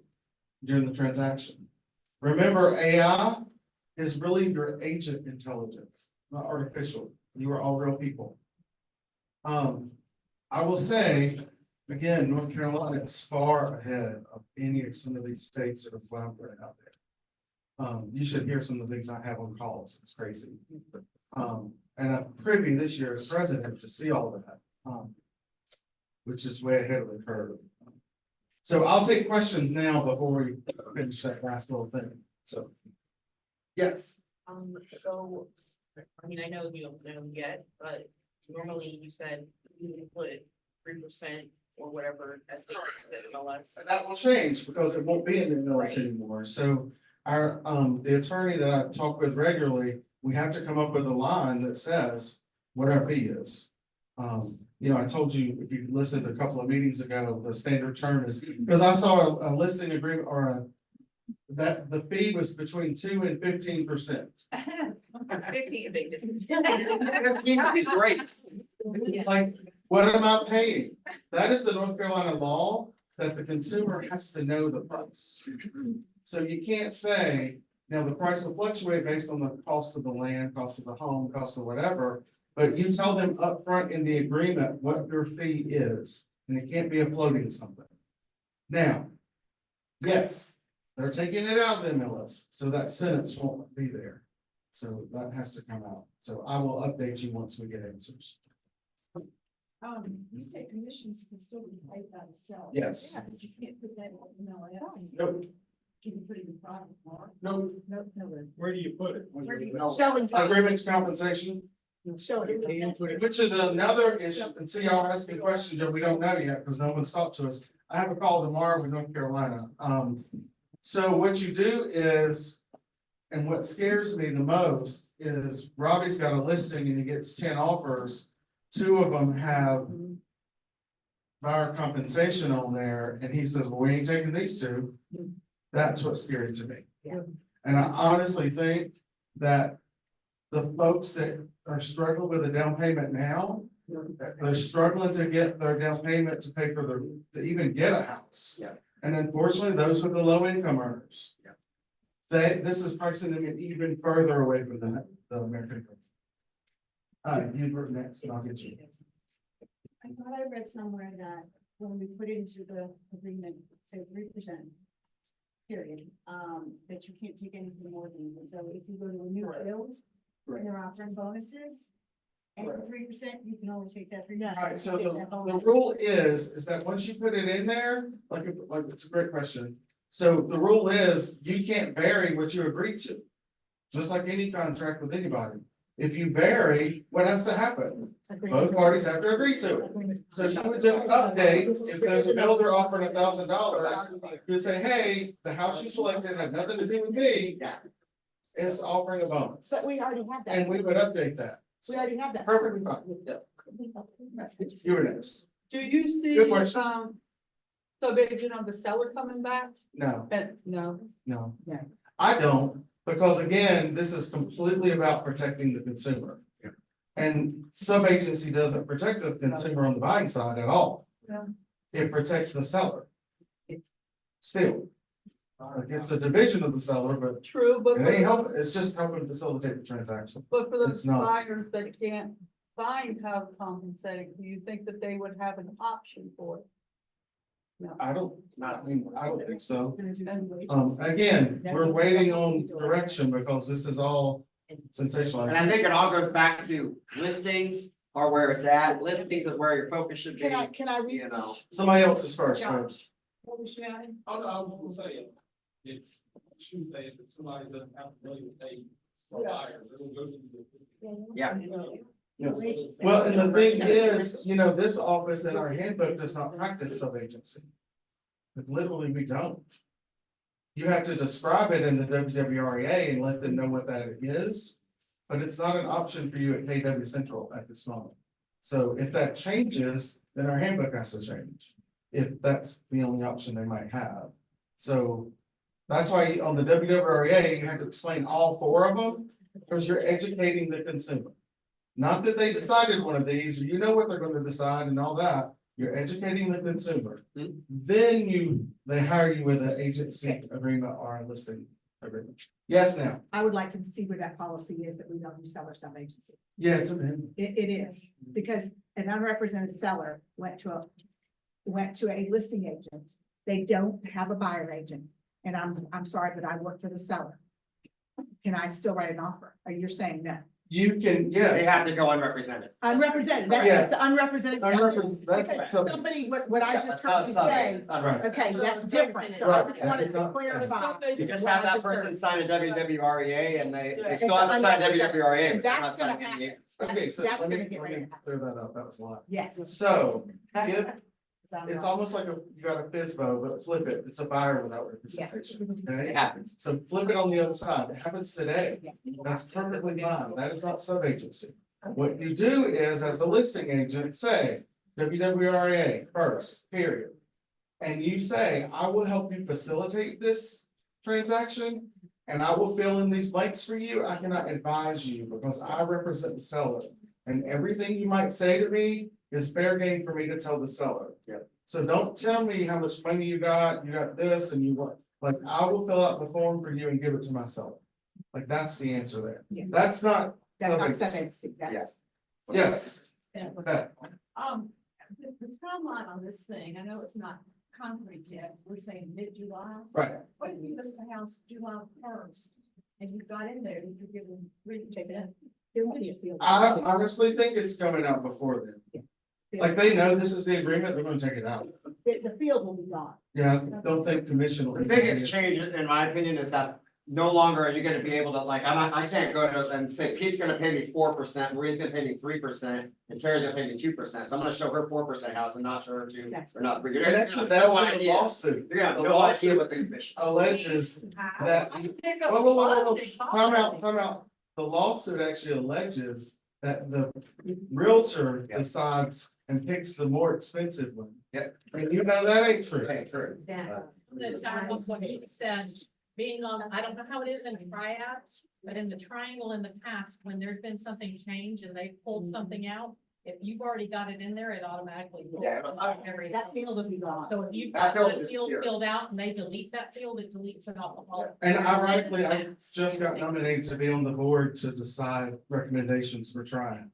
during the transaction. Remember, AI is really your agent intelligence, not artificial. You are all real people. I will say, again, North Carolina is far ahead of any of some of these states that are floundering out there. You should hear some of the things I have on calls. It's crazy. And I'm privy this year as president to see all of that, which is way ahead of the curve. So I'll take questions now before we finish that last little thing. So, yes.
So, I mean, I know you don't know yet, but normally you said you would put 3% or whatever as state MLS.
That will change because it won't be in the MLS anymore. So our, the attorney that I talk with regularly, we have to come up with a line that says what our fee is. You know, I told you, if you listened a couple of meetings ago, the standard term is, because I saw a listing agreement or that the fee was between 2% and 15%.
15, a big difference.
15 would be great. Like, what am I paying? That is the North Carolina law that the consumer has to know the price. So you can't say, now the price will fluctuate based on the cost of the land, cost of the home, cost of whatever. But you tell them upfront in the agreement what your fee is, and it can't be a floating something. Now, yes, they're taking it out of the MLS, so that sentence won't be there. So that has to come out. So I will update you once we get answers.
You say commissions can still be paid by the seller.
Yes.
You can't put that on MLS.
Nope.
Can you put it in private mark?
Nope.
Nope, no.
Where do you put it?
Where do you-
Agreement to compensation,
Show it.
which is another issue, and see, y'all asking questions that we don't know yet, because no one's talked to us. I have a call tomorrow with North Carolina. So what you do is, and what scares me the most is Robbie's got a listing and he gets 10 offers. 2 of them have buyer compensation on there, and he says, well, we ain't taking these 2. That's what's scary to me.
Yeah.
And I honestly think that the folks that are struggling with a down payment now they're struggling to get their down payment to pay for to even get a house.
Yeah.
And unfortunately, those with the low income earners.
Yeah.
This is pricing them in even further away from the American. You were next, and I'll get you.
I thought I read somewhere that when we put into the agreement, say 3%. Period, that you can't take anything more than, so if you go to a new build and they're offering bonuses. And 3%, you can only take that 3%.
Alright, so the rule is that once you put it in there, like it's a great question. So the rule is you can't vary what you agreed to. Just like any contract with anybody. If you vary, what has to happen? Both parties have to agree to it. So you would just update, if there's a builder offering $1,000, you would say, hey, the house you selected had nothing to do with me. It's offering a bonus.
But we already have that.
And we would update that.
We already have that.
Perfectly fine. You were next.
Do you see,
Good question.
subdivision of the seller coming back?
No,
No.
no.
Yeah.
I don't, because again, this is completely about protecting the consumer. And sub-agency doesn't protect the consumer on the buying side at all.
Yeah.
It protects the seller. Still. It's a division of the seller, but
True, but.
it ain't helping, it's just helping facilitate the transaction.
But for
It's
the
not.
buyers that can't find how to compensate, do you think that they would have an option for it?
I don't think so.
And
Again, we're waiting on direction because this is all sensationalized.
And I think it all goes back to listings are where it's at. Listings is where your focus should be,
Can I read?
you know.
Somebody else is first.
Josh.
what was she adding?
I was gonna say, if, she was saying, if somebody doesn't have to really pay for buyers, it'll go to the.
Yeah.
Yes. Well, and the thing is, this office in our handbook does not practice sub-agency. But literally, we don't. You have to describe it in the WWREA and let them know what that is. But it's not an option for you at KW Central at this moment. So if that changes, then our handbook has to change. If that's the only option they might have. So that's why on the WWREA, you have to explain all four of them, because you're educating the consumer. Not that they decided one of these, or you know what they're going to decide and all that. You're educating the consumer. Then they hire you with an agency agreement or a listing agreement. Yes, now.
I would like to see where that policy is that we don't do seller sub-agency.
Yeah, it's in.
It is, because an unrepresented seller went to a listing agent. They don't have a buyer agent. And I'm sorry, but I work for the seller. Can I still write an offer? Or you're saying no?
You can, yeah.
They have to go unrepresented.
Unrepresented,
Yeah.
that's the unrepresented.
That's
Okay,
something.
somebody, what I
Yeah,
just
that's
heard
not
you
something.
say,
Right.
okay, that's different. So I
Right,
just
that
wanted
is
to
not-
clarify.
You just
what
have
I
that
just heard.
person sign a WWREA and they
Yeah.
still have to sign WWREA.
And
but still not
that's gonna
signing any
happen.
agents.
Okay, so
That's
let me
gonna get ready to happen.
clear that up. That was a lot.
Yes.
So if it's almost like you got a FISBO, but flip it. It's a buyer without representation.
It
Okay,
happens.
so flip it on the other side. It happens today. That's perfectly fine. That is not sub-agency. What you do is, as a listing agent, say WWRA first, period. And you say, I will help you facilitate this transaction. And I will fill in these blanks for you. I cannot advise you because I represent the seller. And everything you might say to me is fair game for me to tell the seller.
Yeah.
So don't tell me how much money you got this and you want, like, I will fill out the form for you and give it to my seller. Like, that's the answer there.
Yeah.
That's not.
That's not
sub-agency.
sub-agency, that's.
Yes.
Yeah.
Okay.
The timeline on this thing, I know it's not concrete yet, we're saying mid-July.
Right.
What if you list the house July 1st and you got in there, you could give them 3%?
There will be a field.
I honestly think it's coming out before then. Like, they know this is the agreement, they're gonna take it out.
The field will be gone.
Yeah, don't think commission will.
The biggest change, in my opinion, is that no longer are you gonna be able to, like, I can't go to and say, Pete's gonna pay me 4%, Maria's gonna pay me 3%, and Terry's gonna pay me 2%. So I'm gonna show her 4% house and not show her 2 or not 3. You're
And
gonna
actually,
have
that's
no
in the
idea.
lawsuit.
You're gonna have
The
no idea
lawsuit
what the commission.
alleges that. Whoa. Time out. The lawsuit actually alleges that the realtor decides and picks the more expensive one.
Yep.
And you know that ain't true.
Okay, true.
The time was what he said, being on, I don't know how it is in triads, but in the triangle in the past, when there's been something change and they pulled something out, If you've already got it in there, it automatically.
Yeah,
That field will be gone.
So if you've
That
got
field
that
is
field
here.
filled out and they delete that field, it deletes it off the whole.
And ironically, I just got nominated to be on the board to decide recommendations for Triad.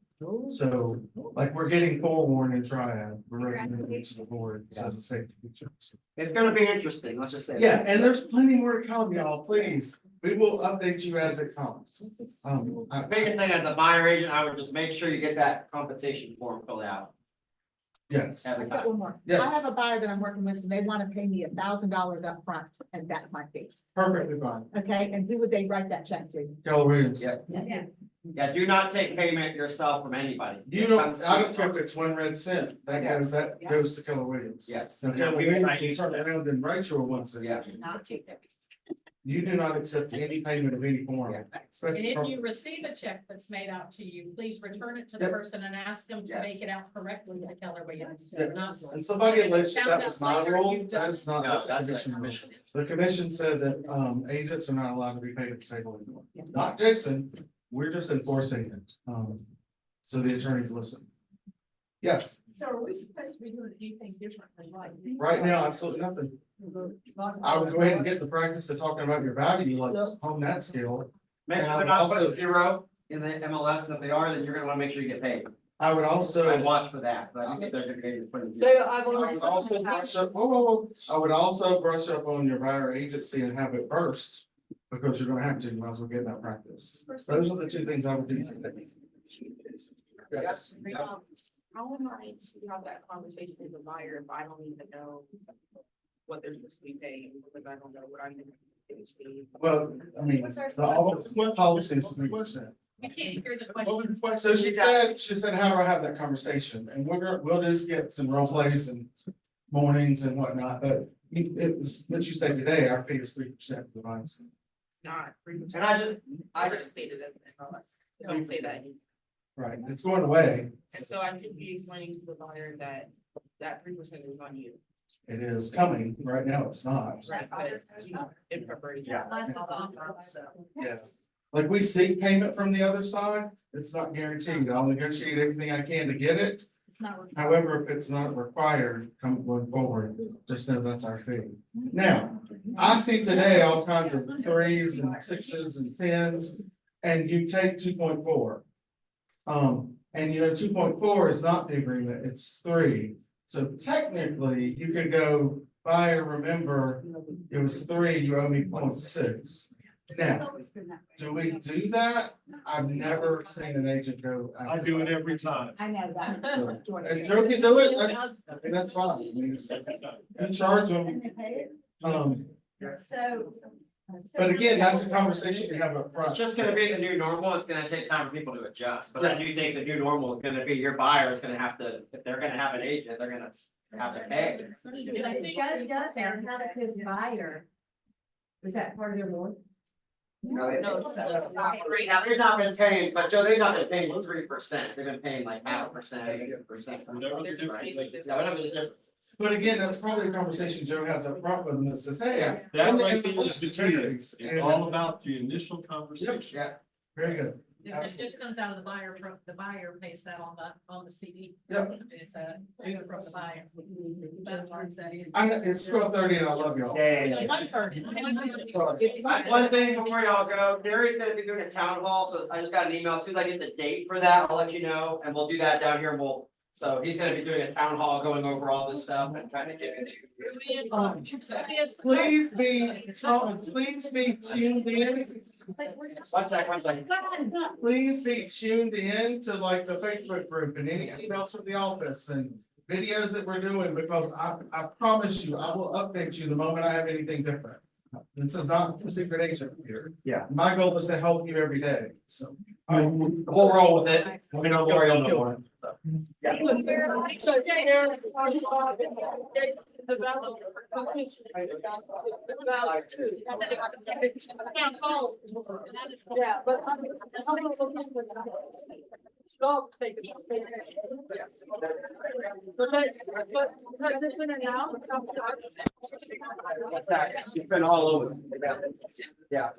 So, like, we're getting forewarned in Triad, we're recommending to the board as a safety feature.
It's gonna be interesting, let's just say. that.
Yeah, and there's plenty more to come, y'all, please. We will update you as it comes.
The biggest thing as a buyer agent, I would just make sure you get that compensation form filled out.
Yes.
Every
I've got
time.
one more. I
Yes.
have a buyer that I'm working with, and they want to pay me $1,000 up front, and that's my fee.
Perfectly fine.
Okay, and who would they write that check to?
Keller Williams.
Yeah.
Yeah.
Yeah, do not take payment yourself from anybody.
You don't, I don't care if it's 1 red cent, that goes to Keller Williams.
Yes.
Now, Keller Williams, you turn around and write your 1 cent.
Yeah.
Not take that risk.
You do not accept any payment of any form.
And
especially
if
from-
you receive a check that's made out to you, please return it to the
Yep.
person and ask them to make
Yes.
it out correctly to Keller Williams.
Yeah.
Not-
And somebody alleged
Found
that
out
was my
later
rule,
you've done-
that is not,
No,
that's a
that's a
commission rule.
commission.
The commission said that, agents are not allowed to be paid at the table anymore. Not Jason, we're just enforcing it, so the attorneys listen. Yes,
So are we supposed to be doing anything differently
right now, absolutely nothing. I would go ahead and get the practice of talking about your value, like hone that skill.
Make sure they're not putting zero in the MLS, and if they are, then you're gonna wanna make sure you get paid.
I would also.
I watch for that, but I think they're gonna be putting
So
zero.
I've
I
already.
would also brush up, I would also brush up on your buyer agency and have it first, because you're gonna have to, you might as well get that practice. Those are the two things I would do today. Yes.
How am I to have that conversation with the buyer if I don't even know what they're supposed to be paying, because I don't know what I'm gonna be.
Well, I mean, the policy is 3%.
I can't hear the question.
So she said, how do I have that conversation? And we'll just get some role plays and mornings and whatnot, but it's, what you say today, our fee is 3% for the bonus.
Not 3%.
And
I just stated it in MLS. Don't say that.
Right, it's going away.
And so I should be explaining to the buyer that that 3% is on you.
It is coming, right now it's not.
Right, but in preparation.
Yeah, like we seek payment from the other side, it's not guaranteed. I'll negotiate everything I can to get it.
It's not.
However, if it's not required, come going forward, just know that's our fee. Now, I see today all kinds of 3s and 6s and 10s, and you take 2.4. And you know, 2.4 is not the agreement, it's 3. So technically, you could go buyer, remember, it was 3, you owe me 0.6. Now, do we do that? I've never seen an agent go. I do it every time.
I know that.
So, and Joe can do it, I think that's fine. I mean, you charge them,
So.
but again, that's a conversation you have up front.
It's just gonna be the new normal, it's gonna take time for people to adjust, but I do think the new normal is gonna be your buyer is gonna have to, if they're gonna have an agent, they're gonna have to pay.
Joe does have his buyer. Was that part of their role?
No,
No, it's
now, they've not been paying, but Joe, they've not been paying 3%, they've been paying like 0.5%.
Whatever the difference is.
Yeah, whatever the difference.
But again, that's probably a conversation Joe has up front with them that says, hey.
That
and
right
the
there is the key.
varies.
It's
And-
all about the initial conversation.
Yeah.
Very good.
If it just comes out of the buyer pays that on the CD.
Yep.
It's due from the buyer. That learns that in.
It's 12:30 and I love y'all.
Yeah.
1:30.
One thing before y'all go, Gary's gonna be doing a town hall, so I just got an email, as soon as I get the date for that, I'll let you know, and we'll do that down here, and so he's gonna be doing a town hall, going over all this stuff and kind of giving
Please be tuned in.
One sec.
Please be tuned in to like the Facebook group and any emails from the office and videos that we're doing, because I promise you, I will update you the moment I have anything different. This is not a secret agent here.
Yeah.
My goal is to help you every day, so.
We'll roll with it, let me know Lori will know more. Yeah.
Yeah, but. Stop taking. But has it been announced?
It's been all over. Yeah.